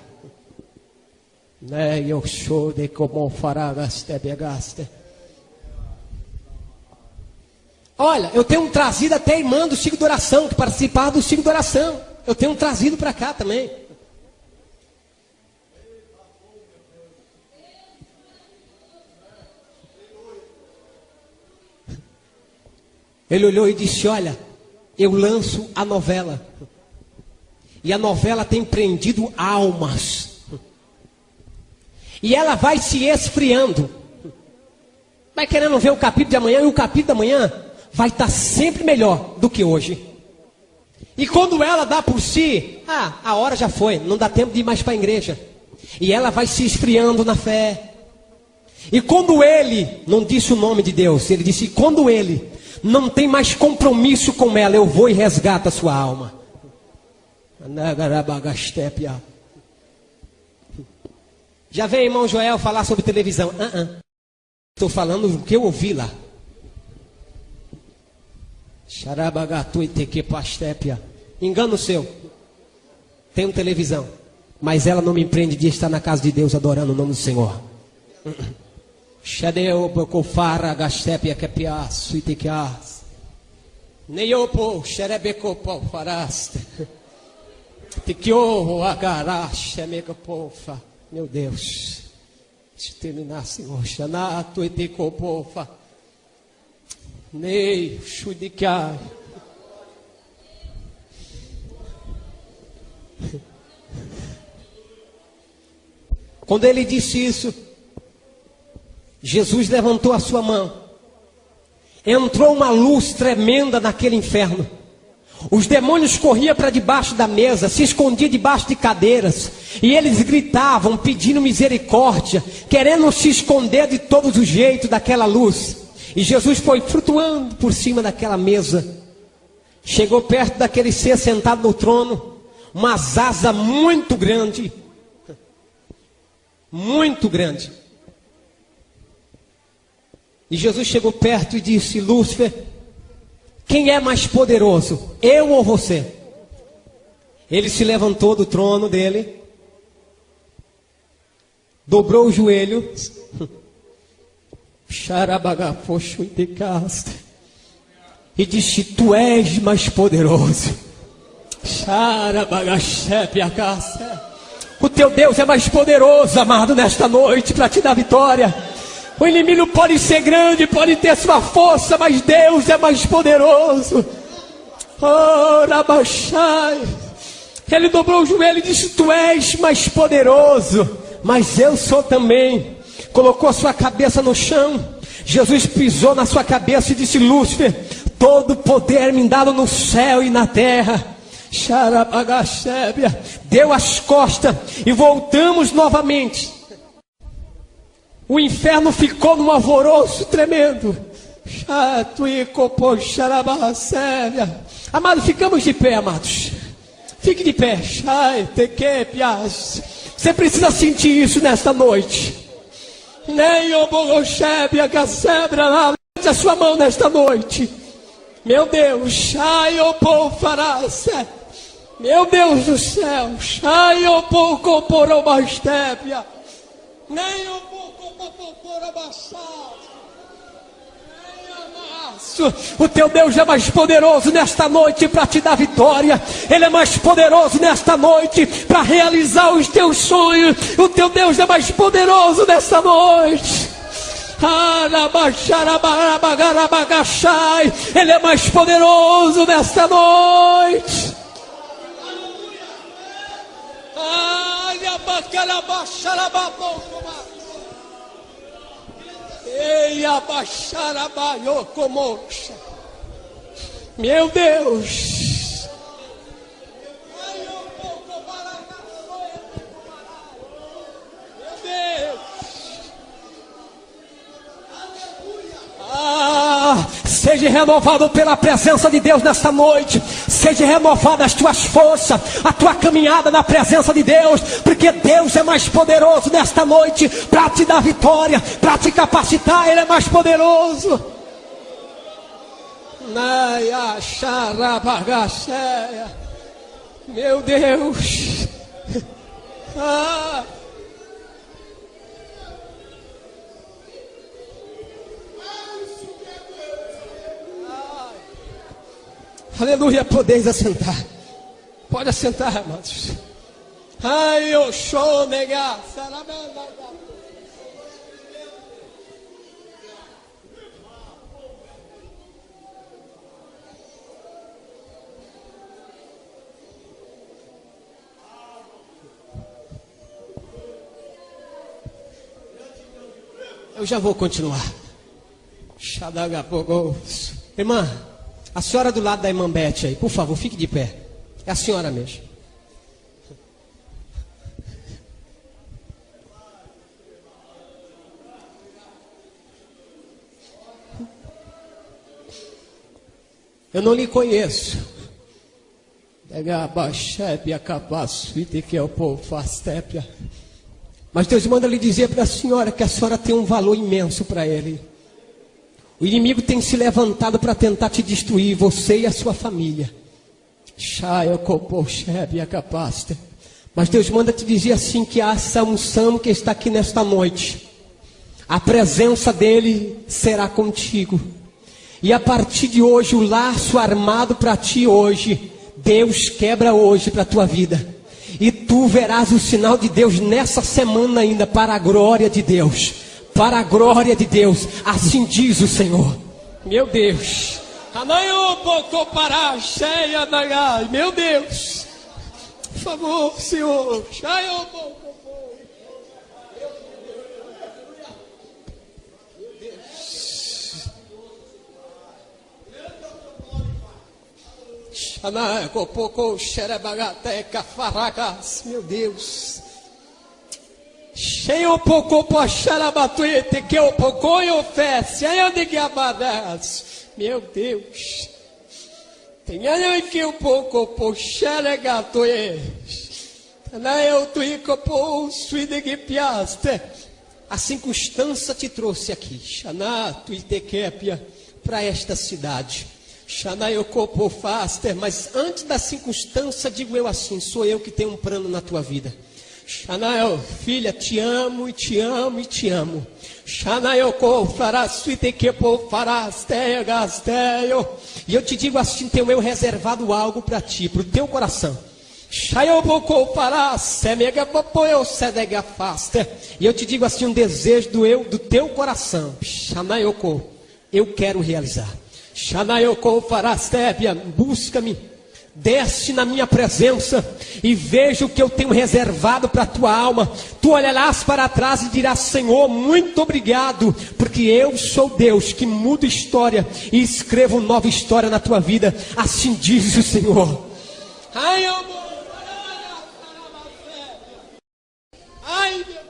Eu sou de como fará gaste. Olha, eu tenho trazido até irmã do ciclo de oração, que participava do ciclo de oração. Eu tenho trazido para cá também. Ele olhou e disse: olha, eu lanço a novela. E a novela tem prendido almas. E ela vai se esfriando. Vai querendo ver o capítulo de amanhã, e o capítulo de amanhã vai estar sempre melhor do que hoje. E quando ela dá por si, a hora já foi, não dá tempo de ir mais para a igreja. E ela vai se esfriando na fé. E quando ele, não disse o nome de Deus, ele disse: quando ele não tem mais compromisso com ela, eu vou e resgato a sua alma. Já veio irmão Joel falar sobre televisão. Estou falando do que eu ouvi lá. Engano seu. Tenho televisão, mas ela não me empreende de estar na casa de Deus adorando o nome do Senhor. Meu Deus, te terminar, Senhor. Xanato e copofa. Nei, chudikai. Quando ele disse isso, Jesus levantou a sua mão. Entrou uma luz tremenda naquele inferno. Os demônios corriam para debaixo da mesa, se escondiam debaixo de cadeiras. E eles gritavam, pedindo misericórdia, querendo se esconder de todos os jeitos daquela luz. E Jesus foi flutuando por cima daquela mesa. Chegou perto daquele ser sentado no trono. Uma asa muito grande. Muito grande. E Jesus chegou perto e disse: Lúcifer, quem é mais poderoso, eu ou você? Ele se levantou do trono dele, dobrou o joelho, e disse: tu és mais poderoso. O teu Deus é mais poderoso, amado, nesta noite, para te dar vitória. O inimigo pode ser grande, pode ter sua força, mas Deus é mais poderoso. Ele dobrou o joelho e disse: tu és mais poderoso, mas eu sou também. Colocou a sua cabeça no chão. Jesus pisou na sua cabeça e disse: Lúcifer, todo poder me dado no céu e na terra. Deu as costas e voltamos novamente. O inferno ficou num alvoroço tremendo. Amados, ficamos de pé, amados. Fique de pé. Você precisa sentir isso nesta noite. Levante a sua mão nesta noite. Meu Deus. Meu Deus do céu. O teu Deus é mais poderoso nesta noite para te dar vitória. Ele é mais poderoso nesta noite para realizar os teus sonhos. O teu Deus é mais poderoso nesta noite. Ele é mais poderoso nesta noite. Meu Deus. Seja renovado pela presença de Deus nesta noite. Seja renovada as tuas forças, a tua caminhada na presença de Deus, porque Deus é mais poderoso nesta noite para te dar vitória, para te capacitar. Ele é mais poderoso. Meu Deus. Aleluia, podeis assentar. Pode assentar, amados. Ai, eu sou negar. Eu já vou continuar. Irmã, a senhora do lado da irmã Beth aí, por favor, fique de pé. É a senhora mesmo. Eu não lhe conheço. Mas Deus manda lhe dizer para a senhora que a senhora tem um valor imenso para Ele. O inimigo tem se levantado para tentar te destruir, você e a sua família. Mas Deus manda te dizer assim, que essa unção que está aqui nesta noite, a presença dele será contigo. E a partir de hoje, o laço armado para ti hoje, Deus quebra hoje para a tua vida. E tu verás o sinal de Deus nessa semana ainda, para a glória de Deus. Para a glória de Deus, assim diz o Senhor. Meu Deus. Meu Deus. Por favor, Senhor. Meu Deus. Cheio pouco para xarabatuete que o pouco eu fesse, aí eu digo abadas. Meu Deus. Tem aí que o pouco para xarabatuete. Lá eu tuico por suide que piaste. A circunstância te trouxe aqui, Xaná, tuitequepia, para esta cidade. Xaná eu copo faster, mas antes da circunstância digo eu assim, sou eu que tenho um plano na tua vida. Xanael, filha, te amo e te amo e te amo. Xanael, e eu te digo assim, tenho eu reservado algo para ti, para o teu coração. E eu te digo assim, um desejo do teu coração. Xanael, eu quero realizar. Xanael, busca-me. Desce na minha presença e veja o que eu tenho reservado para a tua alma. Tu olharás para trás e dirás, Senhor, muito obrigado, porque eu sou Deus que muda história e escrevo nova história na tua vida. Assim diz o Senhor. Ai, meu Deus.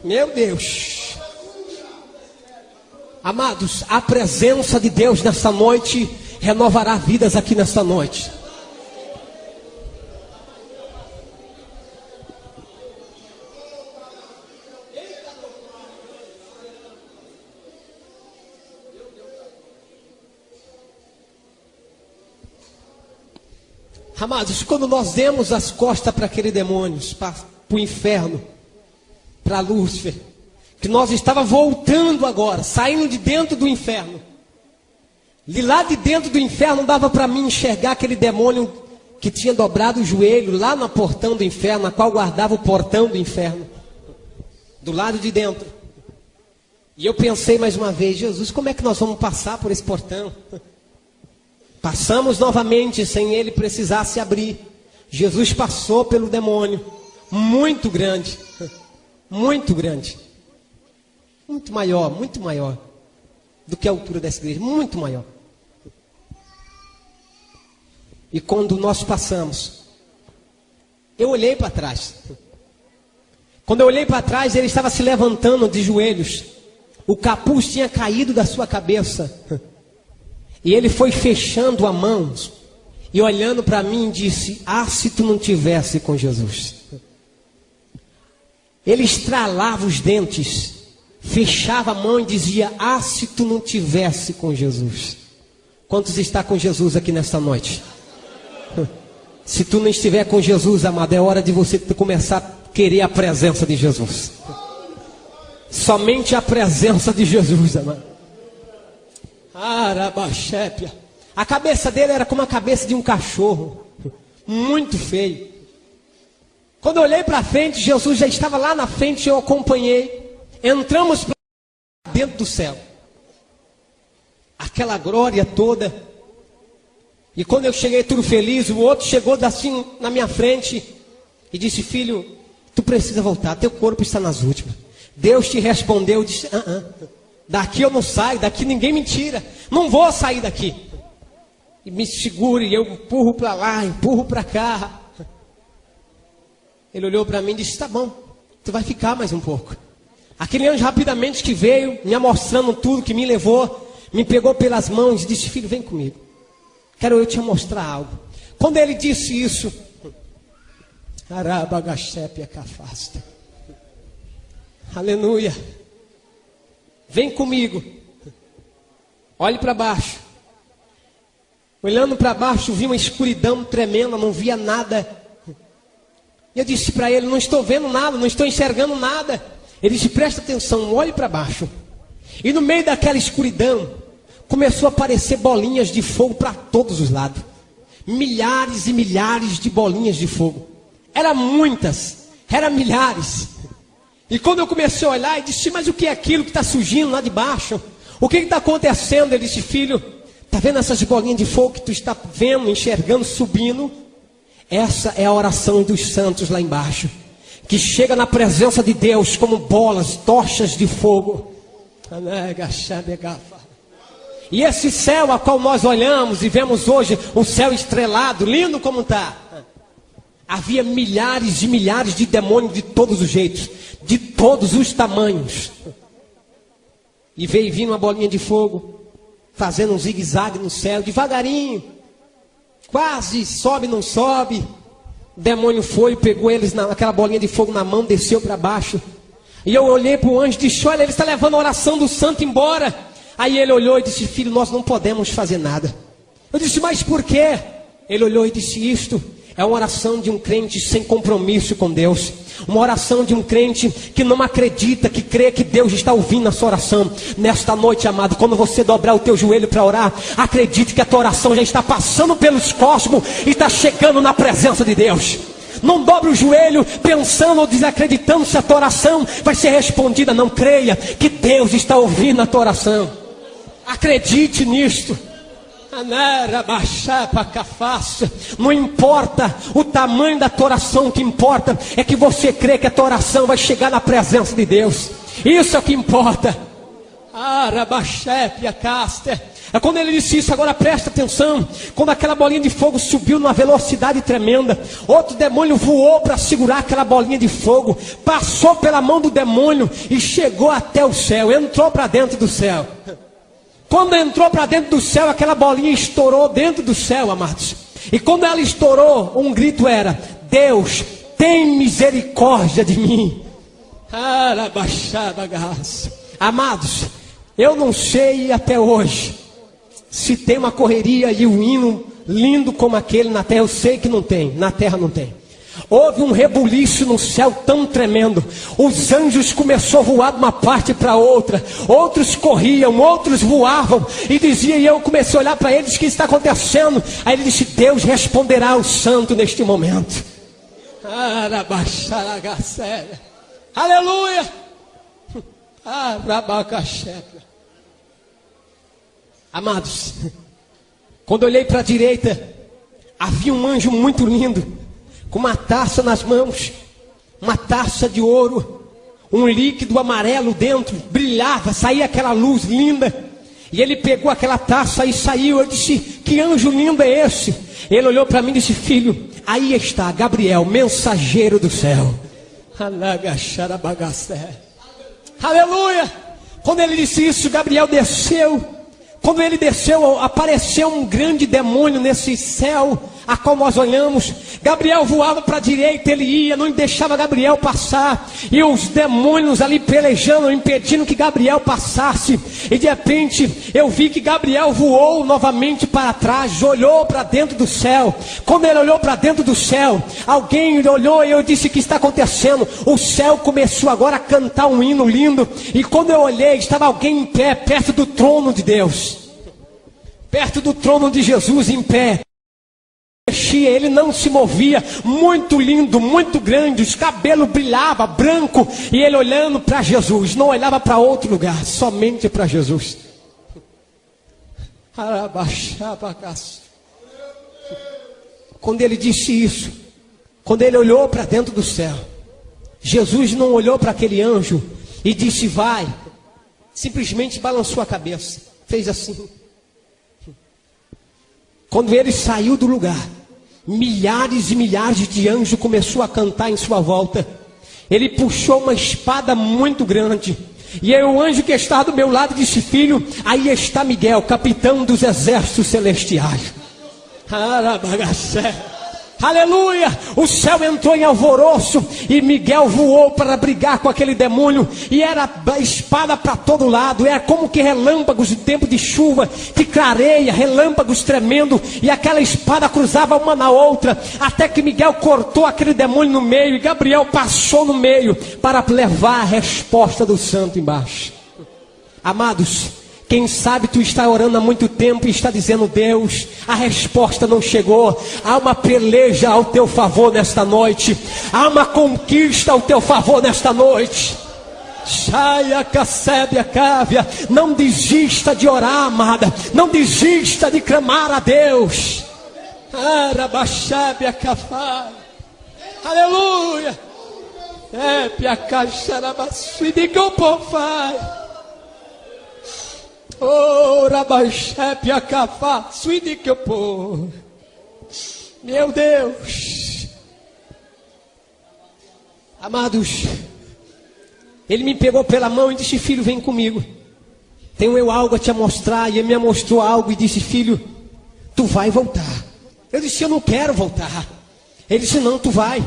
Meu Deus. Amados, a presença de Deus nesta noite renovará vidas aqui nesta noite. Amados, quando nós demos as costas para aquele demônio, para o inferno, para Lúcifer, que nós estava voltando agora, saindo de dentro do inferno. E lá de dentro do inferno dava para mim enxergar aquele demônio que tinha dobrado o joelho lá no portão do inferno, a qual guardava o portão do inferno, do lado de dentro. E eu pensei mais uma vez, Jesus, como é que nós vamos passar por esse portão? Passamos novamente sem ele precisar se abrir. Jesus passou pelo demônio, muito grande, muito grande, muito maior do que a altura dessa igreja, muito maior. E quando nós passamos, eu olhei para trás. Quando eu olhei para trás, ele estava se levantando de joelhos. O capuz tinha caído da sua cabeça. E ele foi fechando a mão e olhando para mim disse: ah, se tu não tivesse com Jesus. Ele estralava os dentes, fechava a mão e dizia: ah, se tu não tivesse com Jesus. Quantos está com Jesus aqui nesta noite? Se tu não estiver com Jesus, amado, é hora de você começar a querer a presença de Jesus. Somente a presença de Jesus, amado. Arabaxépia. A cabeça dele era como a cabeça de um cachorro, muito feio. Quando eu olhei para frente, Jesus já estava lá na frente, eu acompanhei. Entramos dentro do céu. Aquela glória toda. E quando eu cheguei tudo feliz, o outro chegou assim na minha frente e disse: filho, tu precisa voltar, teu corpo está nas últimas. Deus te respondeu, disse: daqui eu não saio, daqui ninguém me tira, não vou sair daqui. E me segure, eu empurro para lá, empurro para cá. Ele olhou para mim e disse: tá bom, tu vai ficar mais um pouco. Aquele anjo rapidamente que veio, me mostrando tudo, que me levou, me pegou pelas mãos e disse: filho, vem comigo. Quero eu te mostrar algo. Quando ele disse isso, aleluia. Vem comigo. Olhe para baixo. Olhando para baixo, vi uma escuridão tremenda, não via nada. E eu disse para ele: não estou vendo nada, não estou enxergando nada. Ele disse: presta atenção, olhe para baixo. E no meio daquela escuridão, começou a aparecer bolinhas de fogo para todos os lados. Milhares e milhares de bolinhas de fogo. Eram muitas, eram milhares. E quando eu comecei a olhar, eu disse: mas o que é aquilo que está surgindo lá de baixo? O que está acontecendo? Ele disse: filho, está vendo essas bolinhas de fogo que tu está vendo, enxergando, subindo? Essa é a oração dos santos lá embaixo, que chega na presença de Deus como bolas, tochas de fogo. E esse céu a qual nós olhamos e vemos hoje, um céu estrelado, lindo como está. Havia milhares e milhares de demônios de todos os jeitos, de todos os tamanhos. E veio vindo uma bolinha de fogo, fazendo um zigue-zague no céu, devagarinho. Quase sobe, não sobe. O demônio foi, pegou eles naquela bolinha de fogo na mão, desceu para baixo. E eu olhei para o anjo e disse: olha, ele está levando a oração do santo embora. Aí ele olhou e disse: filho, nós não podemos fazer nada. Eu disse: mas por quê? Ele olhou e disse: isto é uma oração de um crente sem compromisso com Deus. Uma oração de um crente que não acredita, que crê que Deus está ouvindo a sua oração. Nesta noite, amado, quando você dobrar o teu joelho para orar, acredite que a tua oração já está passando pelos cosmos e está chegando na presença de Deus. Não dobre o joelho pensando ou desacreditando se a tua oração vai ser respondida. Não, creia que Deus está ouvindo a tua oração. Acredite nisto. Não importa o tamanho da tua oração, o que importa é que você crê que a tua oração vai chegar na presença de Deus. Isso é o que importa. Quando ele disse isso, agora presta atenção. Quando aquela bolinha de fogo subiu numa velocidade tremenda, outro demônio voou para segurar aquela bolinha de fogo, passou pela mão do demônio e chegou até o céu, entrou para dentro do céu. Quando entrou para dentro do céu, aquela bolinha estourou dentro do céu, amados. E quando ela estourou, um grito era: Deus, tem misericórdia de mim. Amados, eu não sei até hoje se tem uma correria e um hino lindo como aquele na terra. Eu sei que não tem, na terra não tem. Houve um rebuliço no céu tão tremendo. Os anjos começaram a voar de uma parte para outra. Outros corriam, outros voavam. E dizia, e eu comecei a olhar para eles, o que está acontecendo? Aí ele disse, Deus responderá ao santo neste momento. Aleluia. Amados, quando eu olhei para a direita, havia um anjo muito lindo, com uma taça nas mãos, uma taça de ouro, um líquido amarelo dentro, brilhava, saía aquela luz linda, e ele pegou aquela taça e saiu. Eu disse, que anjo lindo é esse? Ele olhou para mim e disse, filho, aí está Gabriel, mensageiro do céu. Aleluia. Quando ele disse isso, Gabriel desceu. Quando ele desceu, apareceu um grande demônio nesse céu a qual nós olhamos. Gabriel voava para a direita, ele ia, não deixava Gabriel passar. E os demônios ali pelejando, impedindo que Gabriel passasse. E de repente, eu vi que Gabriel voou novamente para trás, olhou para dentro do céu. Quando ele olhou para dentro do céu, alguém olhou e eu disse, o que está acontecendo? O céu começou agora a cantar um hino lindo. E quando eu olhei, estava alguém em pé, perto do trono de Deus. Perto do trono de Jesus, em pé. Ele não se movia, muito lindo, muito grande, os cabelos brilhavam, branco, e ele olhando para Jesus, não olhava para outro lugar, somente para Jesus. Quando ele disse isso, quando ele olhou para dentro do céu, Jesus não olhou para aquele anjo e disse, vai, simplesmente balançou a cabeça, fez assim. Quando ele saiu do lugar, milhares e milhares de anjos começaram a cantar em sua volta. Ele puxou uma espada muito grande. E aí o anjo que estava do meu lado disse, filho, aí está Miguel, capitão dos exércitos celestiais. Aleluia, o céu entrou em alvoroço e Miguel voou para brigar com aquele demônio, e era espada para todo lado, era como que relâmpagos de tempo de chuva, que clareia, relâmpagos tremendo, e aquela espada cruzava uma na outra, até que Miguel cortou aquele demônio no meio, e Gabriel passou no meio, para levar a resposta do santo embaixo. Amados, quem sabe tu está orando há muito tempo e está dizendo, Deus, a resposta não chegou. Há uma peleja ao teu favor nesta noite. Há uma conquista ao teu favor nesta noite. Não desista de orar, amada. Não desista de clamar a Deus. Aleluia. Oh, Rabaxepe, Acafá, suíde que eu pôr. Meu Deus. Amados, ele me pegou pela mão e disse, filho, vem comigo. Tenho eu algo a te mostrar. E ele me mostrou algo e disse, filho, tu vai voltar. Eu disse, eu não quero voltar. Ele disse, não, tu vai.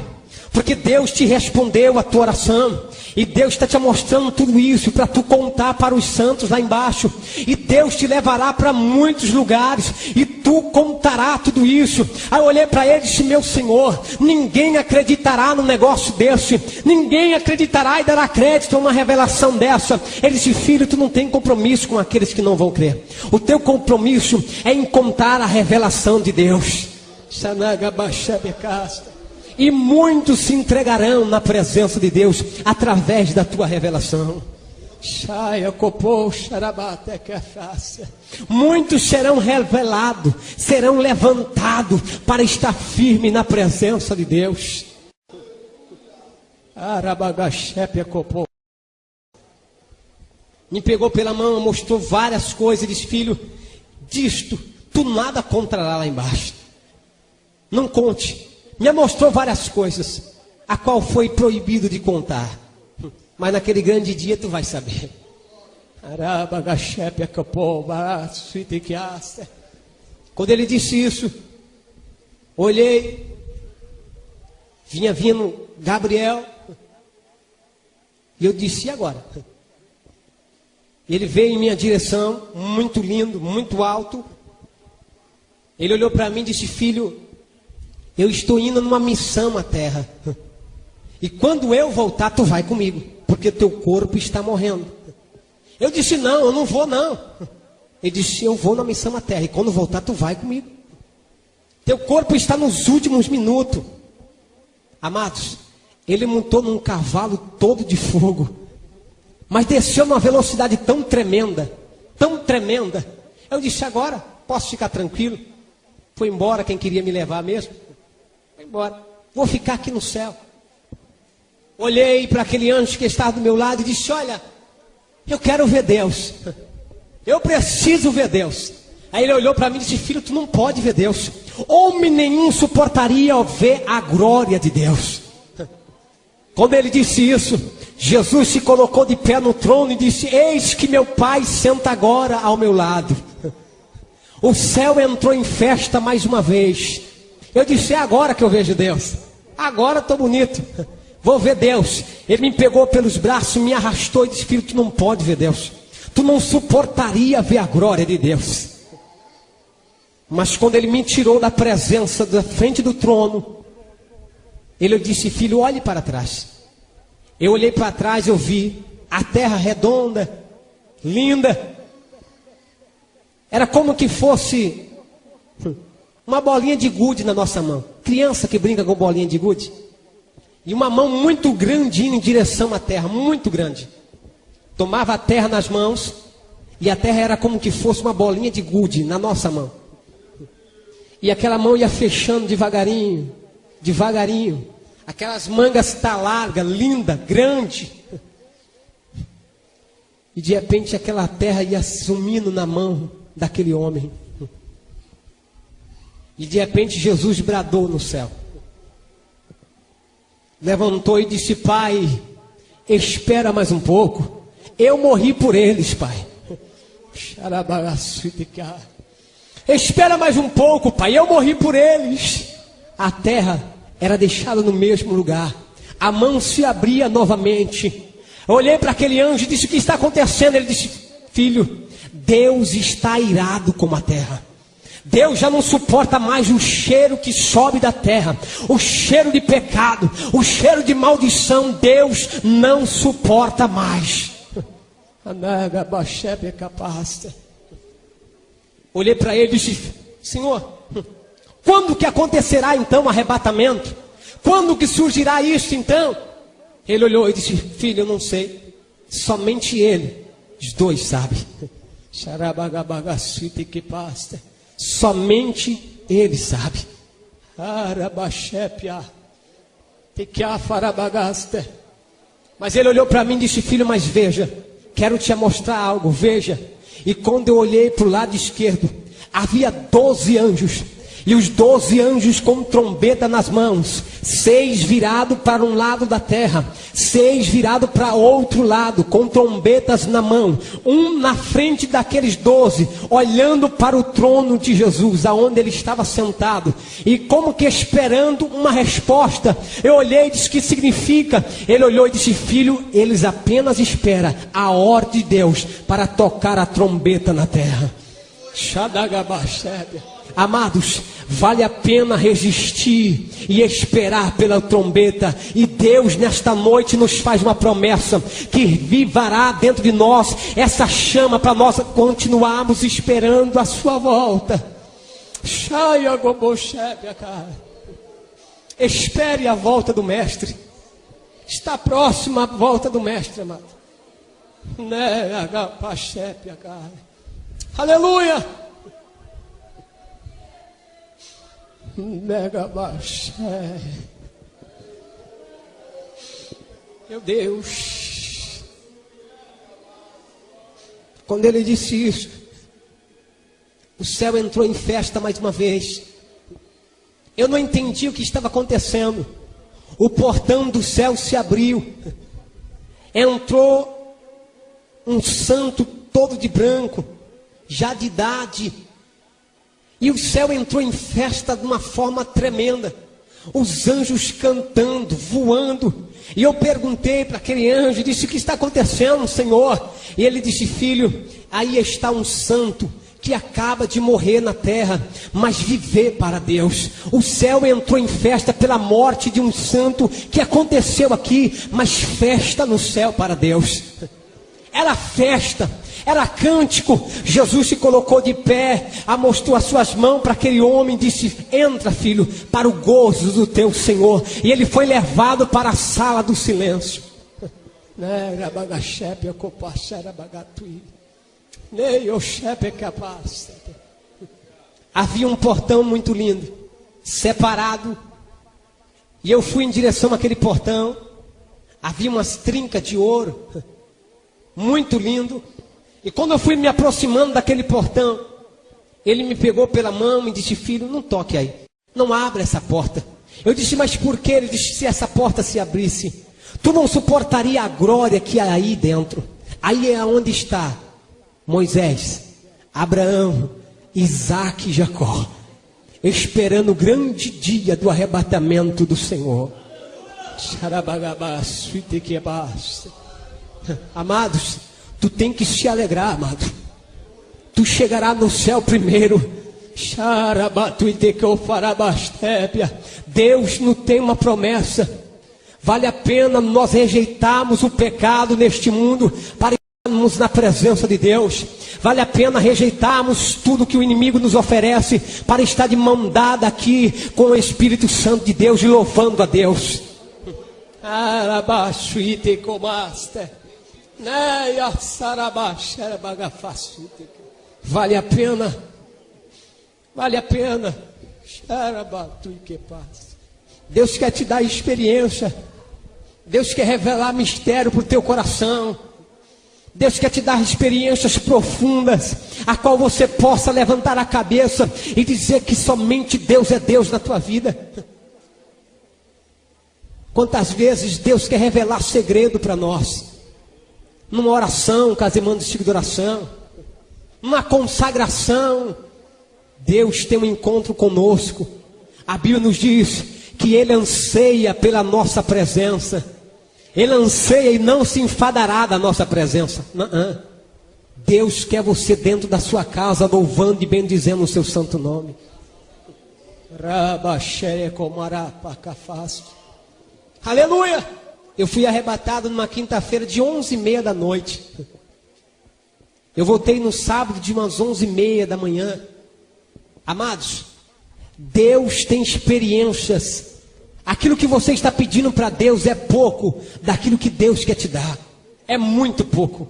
Porque Deus te respondeu a tua oração. E Deus está te mostrando tudo isso para tu contar para os santos lá embaixo. E Deus te levará para muitos lugares. E tu contará tudo isso. Aí eu olhei para ele e disse, meu Senhor, ninguém acreditará num negócio desse. Ninguém acreditará e dará crédito a uma revelação dessa. Ele disse, filho, tu não tem compromisso com aqueles que não vão crer. O teu compromisso é em contar a revelação de Deus. E muitos se entregarão na presença de Deus através da tua revelação. Muitos serão revelados, serão levantados para estar firme na presença de Deus. Me pegou pela mão, mostrou várias coisas e disse, filho, disto tu nada contará lá embaixo. Não conte. Me mostrou várias coisas, a qual foi proibido de contar. Mas naquele grande dia tu vai saber. Quando ele disse isso, olhei, vinha vindo Gabriel, e eu disse, e agora? Ele veio em minha direção, muito lindo, muito alto. Ele olhou para mim e disse, filho, eu estou indo numa missão à terra. E quando eu voltar, tu vai comigo, porque teu corpo está morrendo. Eu disse, não, eu não vou não. Ele disse, eu vou na missão à terra, e quando voltar, tu vai comigo. Teu corpo está nos últimos minutos. Amados, ele montou num cavalo todo de fogo, mas desceu numa velocidade tão tremenda, tão tremenda. Eu disse, agora posso ficar tranquilo. Foi embora quem queria me levar mesmo. Foi embora, vou ficar aqui no céu. Olhei para aquele anjo que estava do meu lado e disse, olha, eu quero ver Deus. Eu preciso ver Deus. Aí ele olhou para mim e disse, filho, tu não pode ver Deus. Homem nenhum suportaria ver a glória de Deus. Quando ele disse isso, Jesus se colocou de pé no trono e disse, eis que meu Pai senta agora ao meu lado. O céu entrou em festa mais uma vez. Eu disse, é agora que eu vejo Deus. Agora estou bonito. Vou ver Deus. Ele me pegou pelos braços, me arrastou e disse, filho, tu não pode ver Deus. Tu não suportaria ver a glória de Deus. Mas quando ele me tirou da presença, da frente do trono, ele disse, filho, olhe para trás. Eu olhei para trás, eu vi a terra redonda, linda. Era como que fosse uma bolinha de gude na nossa mão. Criança que brinca com bolinha de gude. E uma mão muito grande indo em direção à terra, muito grande. Tomava a terra nas mãos, e a terra era como que fosse uma bolinha de gude na nossa mão. E aquela mão ia fechando devagarinho, devagarinho. Aquelas mangas tá larga, linda, grande. E de repente aquela terra ia sumindo na mão daquele homem. E de repente Jesus bradou no céu. Levantou e disse, Pai, espera mais um pouco. Eu morri por eles, Pai. Espera mais um pouco, Pai. Eu morri por eles. A terra era deixada no mesmo lugar. A mão se abria novamente. Eu olhei para aquele anjo e disse, o que está acontecendo? Ele disse, filho, Deus está irado com a terra. Deus já não suporta mais o cheiro que sobe da terra, o cheiro de pecado, o cheiro de maldição. Deus não suporta mais. Olhei para ele e disse, Senhor, quando que acontecerá então o arrebatamento? Quando que surgirá isso então? Ele olhou e disse, filho, eu não sei, somente ele, os dois sabem. Somente ele sabe. Mas ele olhou para mim e disse, filho, mas veja, quero te mostrar algo, veja. E quando eu olhei para o lado esquerdo, havia 12 anjos. E os 12 anjos com trombeta nas mãos, 6 virados para um lado da terra, 6 virados para outro lado, com trombetas na mão, um na frente daqueles 12, olhando para o trono de Jesus, aonde ele estava sentado, e como que esperando uma resposta. Eu olhei e disse, que significa? Ele olhou e disse, filho, eles apenas esperam a ordem de Deus para tocar a trombeta na terra. Amados, vale a pena resistir e esperar pela trombeta. E Deus nesta noite nos faz uma promessa, que vivará dentro de nós essa chama para nós continuarmos esperando a sua volta. Espere a volta do mestre. Está próxima a volta do mestre, amado. Aleluia. Meu Deus. Quando ele disse isso, o céu entrou em festa mais uma vez. Eu não entendi o que estava acontecendo. O portão do céu se abriu. Entrou um santo todo de branco, já de idade. E o céu entrou em festa de uma forma tremenda. Os anjos cantando, voando. E eu perguntei para aquele anjo, disse, o que está acontecendo, Senhor? E ele disse, filho, aí está um santo que acaba de morrer na terra, mas viver para Deus. O céu entrou em festa pela morte de um santo que aconteceu aqui, mas festa no céu para Deus. Era festa, era cântico. Jesus se colocou de pé, amostrou as suas mãos para aquele homem e disse: entra, filho, para o gozo do teu Senhor. E ele foi levado para a sala do silêncio. Havia um portão muito lindo, separado, e eu fui em direção àquele portão. Havia umas trincas de ouro, muito lindo. E quando eu fui me aproximando daquele portão, ele me pegou pela mão e disse: filho, não toque aí, não abra essa porta. Eu disse: mas por quê? Ele disse: se essa porta se abrisse, tu não suportaria a glória que há aí dentro. Aí é onde está Moisés, Abraão, Isaac e Jacó, esperando o grande dia do arrebatamento do Senhor. Amados, tu tem que se alegrar, amado. Tu chegará no céu primeiro. Deus não tem uma promessa. Vale a pena nós rejeitarmos o pecado neste mundo para estarmos na presença de Deus. Vale a pena rejeitarmos tudo que o inimigo nos oferece para estar de mão dada aqui com o Espírito Santo de Deus e louvando a Deus. Vale a pena. Vale a pena. Deus quer te dar experiência. Deus quer revelar mistério para o teu coração. Deus quer te dar experiências profundas, a qual você possa levantar a cabeça e dizer que somente Deus é Deus na tua vida. Quantas vezes Deus quer revelar segredo para nós, numa oração, casamento de oração, numa consagração. Deus tem um encontro conosco. A Bíblia nos diz que Ele anseia pela nossa presença. Ele anseia e não se enfadará da nossa presença. Não. Deus quer você dentro da sua casa, louvando e bendizendo o seu santo nome. Aleluia! Eu fui arrebatado numa quinta-feira de 11h30 da noite. Eu voltei no sábado de umas 11h30 da manhã. Amados, Deus tem experiências. Aquilo que você está pedindo para Deus é pouco daquilo que Deus quer te dar. É muito pouco.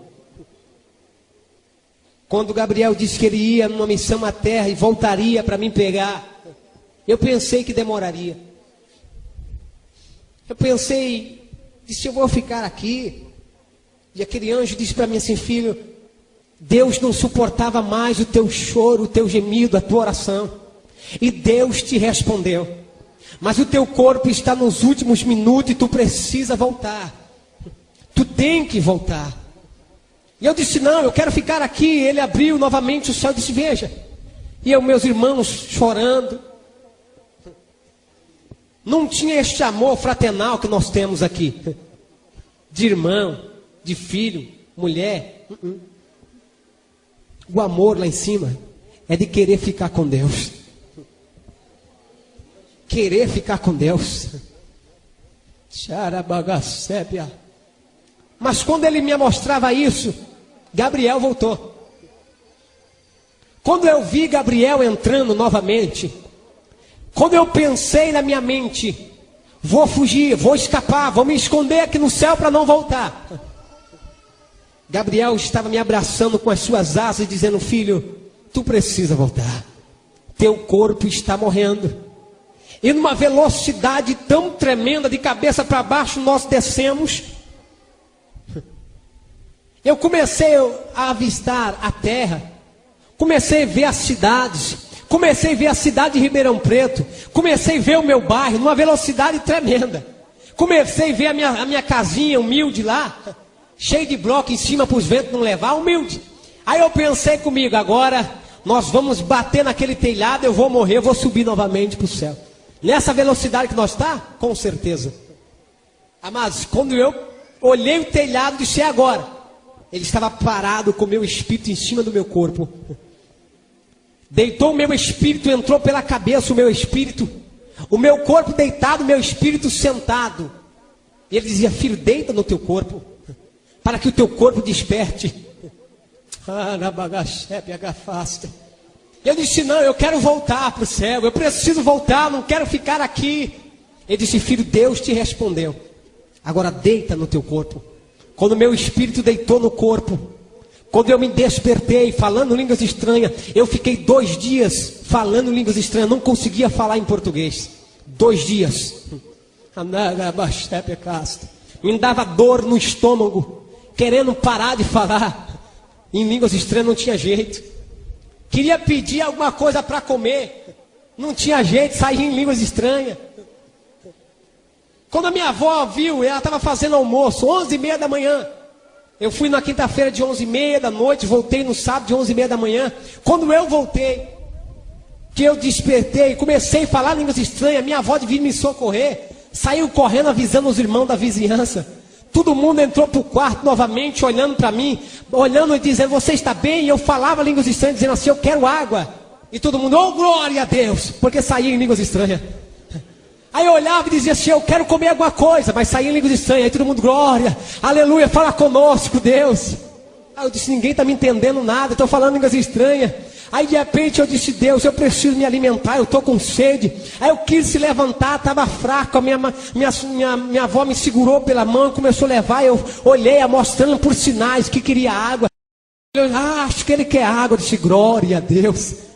Quando Gabriel disse que ele ia numa missão à terra e voltaria para me pegar, eu pensei que demoraria. Eu pensei, disse: eu vou ficar aqui. E aquele anjo disse para mim assim: filho, Deus não suportava mais o teu choro, o teu gemido, a tua oração. E Deus te respondeu. Mas o teu corpo está nos últimos minutos e tu precisa voltar. Tu tem que voltar. E eu disse: não, eu quero ficar aqui. Ele abriu novamente o céu e disse: veja. E eu, meus irmãos, chorando. Não tinha este amor fraternal que nós temos aqui. De irmão, de filho, mulher. O amor lá em cima é de querer ficar com Deus. Querer ficar com Deus. Mas quando ele me mostrava isso, Gabriel voltou. Quando eu vi Gabriel entrando novamente, quando eu pensei na minha mente: vou fugir, vou escapar, vou me esconder aqui no céu para não voltar, Gabriel estava me abraçando com as suas asas, dizendo: filho, tu precisa voltar. Teu corpo está morrendo. E numa velocidade tão tremenda, de cabeça para baixo, nós descemos. Eu comecei a avistar a terra. Comecei a ver as cidades. Comecei a ver a cidade de Ribeirão Preto. Comecei a ver o meu bairro numa velocidade tremenda. Comecei a ver a minha casinha humilde lá, cheio de bloco em cima para os ventos não levar, humilde. Aí eu pensei comigo: agora nós vamos bater naquele telhado, eu vou morrer, eu vou subir novamente para o céu. Nessa velocidade que nós está, com certeza. Amados, quando eu olhei o telhado, disse: é agora. Ele estava parado com o meu espírito em cima do meu corpo. Deitou o meu espírito, entrou pela cabeça o meu espírito. O meu corpo deitado, o meu espírito sentado. E ele dizia: filho, deita no teu corpo, para que o teu corpo desperte. Eu disse: não, eu quero voltar para o céu, eu preciso voltar, não quero ficar aqui. Ele disse: filho, Deus te respondeu, agora deita no teu corpo. Quando o meu espírito deitou no corpo, quando eu me despertei falando línguas estranhas, eu fiquei 2 dias falando línguas estranhas, não conseguia falar em português. 2 dias. Me dava dor no estômago, querendo parar de falar em línguas estranhas, não tinha jeito. Queria pedir alguma coisa para comer, não tinha jeito, saía em línguas estranhas. Quando a minha avó viu, ela estava fazendo almoço, 11h30 da manhã. Eu fui na quinta-feira de 11h30 da noite, voltei no sábado de 11h30 da manhã. Quando eu voltei, que eu despertei, comecei a falar línguas estranhas, minha avó devia me socorrer. Saiu correndo, avisando os irmãos da vizinhança. Todo mundo entrou para o quarto novamente, olhando para mim, olhando e dizendo: você está bem? E eu falava línguas estranhas, dizendo assim: eu quero água. E todo mundo: oh, glória a Deus, porque saía em línguas estranhas. Aí eu olhava e dizia assim: eu quero comer alguma coisa, mas saía em línguas estranhas. Aí todo mundo: glória, aleluia, fala conosco, Deus. Aí eu disse: ninguém está me entendendo nada, estou falando línguas estranhas. Aí de repente eu disse: Deus, eu preciso me alimentar, eu estou com sede. Aí eu quis se levantar, estava fraco, minha avó me segurou pela mão, começou a levar. Eu olhei, mostrando por sinais que queria água. Eu acho que ele quer água. Eu disse: glória a Deus.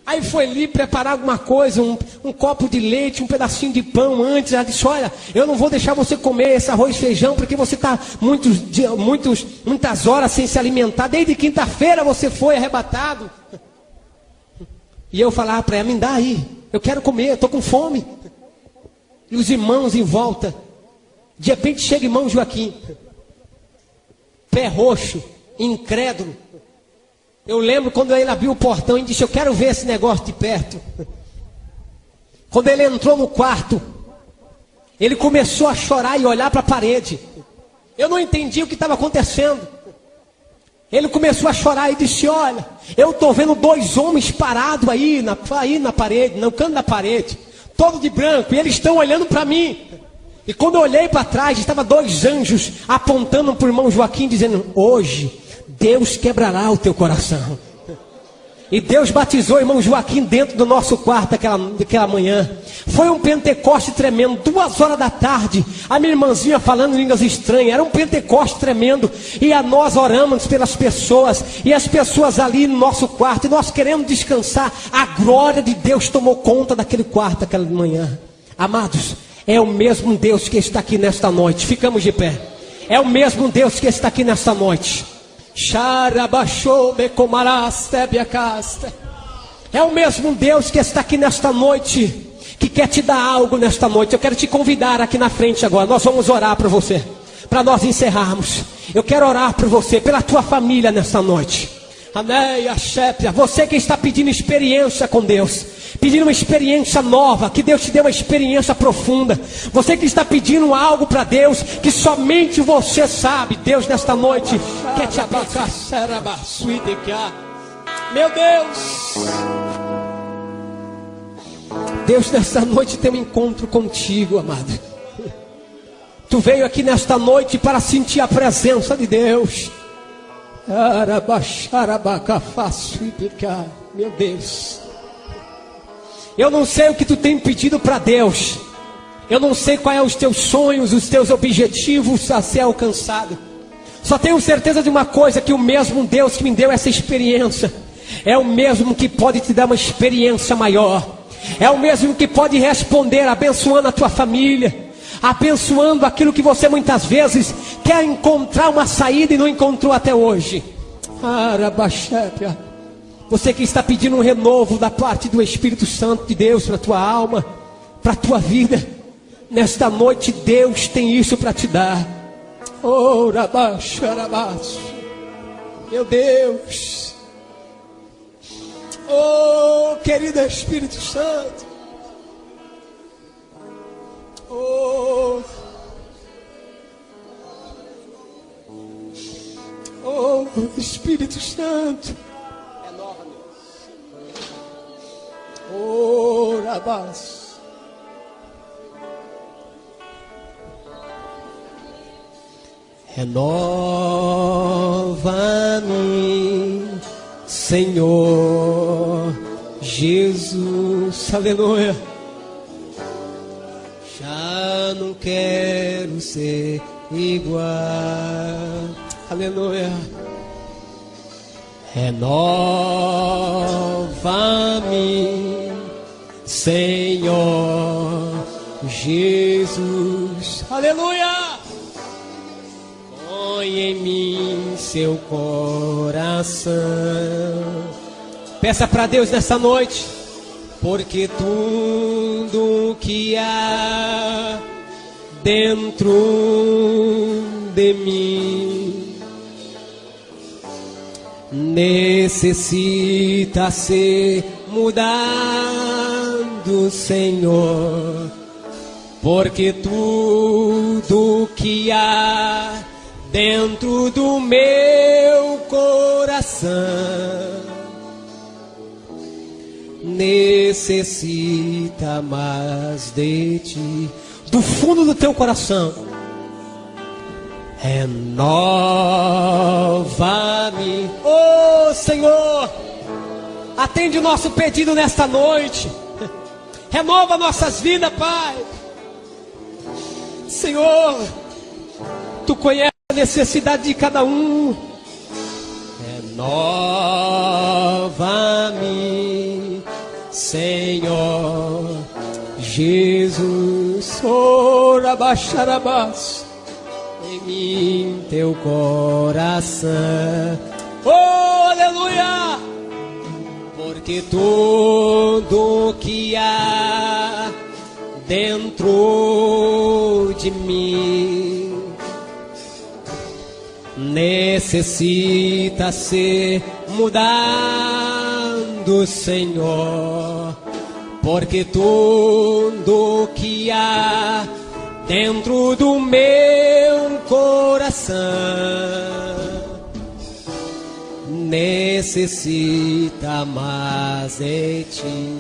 Aí foi ali preparar alguma coisa, um copo de leite, um pedacinho de pão antes. Ela disse: olha, eu não vou deixar você comer esse arroz e feijão, porque você está muitas horas sem se alimentar. Desde quinta-feira você foi arrebatado. E eu falava para ela: me dá aí, eu quero comer, eu estou com fome. E os irmãos em volta. De repente chega irmão Joaquim, pé roxo, incrédulo. Eu lembro quando ele abriu o portão e disse: eu quero ver esse negócio de perto. Quando ele entrou no quarto, ele começou a chorar e olhar para a parede. Eu não entendi o que estava acontecendo. Ele começou a chorar e disse: olha, eu estou vendo 2 homens parados aí na parede, no canto da parede, todo de branco, e eles estão olhando para mim. E quando eu olhei para trás, estavam 2 anjos apontando para o irmão Joaquim, dizendo: hoje Deus quebrará o teu coração. E Deus batizou o irmão Joaquim dentro do nosso quarto daquela manhã. Foi um Pentecoste tremendo. 2 horas da tarde, a minha irmãzinha falando línguas estranhas. Era um Pentecoste tremendo. E nós oramos pelas pessoas. E as pessoas ali no nosso quarto. E nós queremos descansar. A glória de Deus tomou conta daquele quarto aquela manhã. Amados, é o mesmo Deus que está aqui nesta noite. Ficamos de pé. É o mesmo Deus que está aqui nesta noite. É o mesmo Deus que está aqui nesta noite, que quer te dar algo nesta noite. Eu quero te convidar aqui na frente agora. Nós vamos orar para você, para nós encerrarmos. Eu quero orar por você, pela tua família nesta noite. Você que está pedindo experiência com Deus, pedindo uma experiência nova, que Deus te dê uma experiência profunda. Você que está pedindo algo para Deus, que somente você sabe. Deus nesta noite quer te abençoar. Meu Deus, Deus nesta noite tem um encontro contigo, amado. Tu veio aqui nesta noite para sentir a presença de Deus. Meu Deus, eu não sei o que tu tem pedido para Deus. Eu não sei quais são os teus sonhos, os teus objetivos a ser alcançado. Só tenho certeza de uma coisa: que o mesmo Deus que me deu essa experiência é o mesmo que pode te dar uma experiência maior. É o mesmo que pode responder abençoando a tua família, abençoando aquilo que você muitas vezes quer encontrar uma saída e não encontrou até hoje. Você que está pedindo um renovo da parte do Espírito Santo de Deus para a tua alma, para a tua vida, nesta noite Deus tem isso para te dar. Meu Deus, oh querido Espírito Santo, oh Espírito Santo, Rabas. Renova-me, Senhor Jesus, aleluia. Já não quero ser igual, aleluia. Renova-me, Senhor Jesus, aleluia. Põe em mim seu coração. Peça para Deus nessa noite, porque tudo que há dentro de mim necessita ser mudado, Senhor, porque tudo que há dentro do meu coração necessita mais de ti. Do fundo do teu coração, renova-me, oh Senhor, atende o nosso pedido nesta noite, renova nossas vidas, Pai. Senhor, Tu conheces a necessidade de cada um. Renova-me, Senhor Jesus, ora baixarabás em mim teu coração, oh aleluia, porque tudo que há dentro de mim necessita ser mudado, Senhor, porque tudo que há dentro do meu coração necessita mais de ti.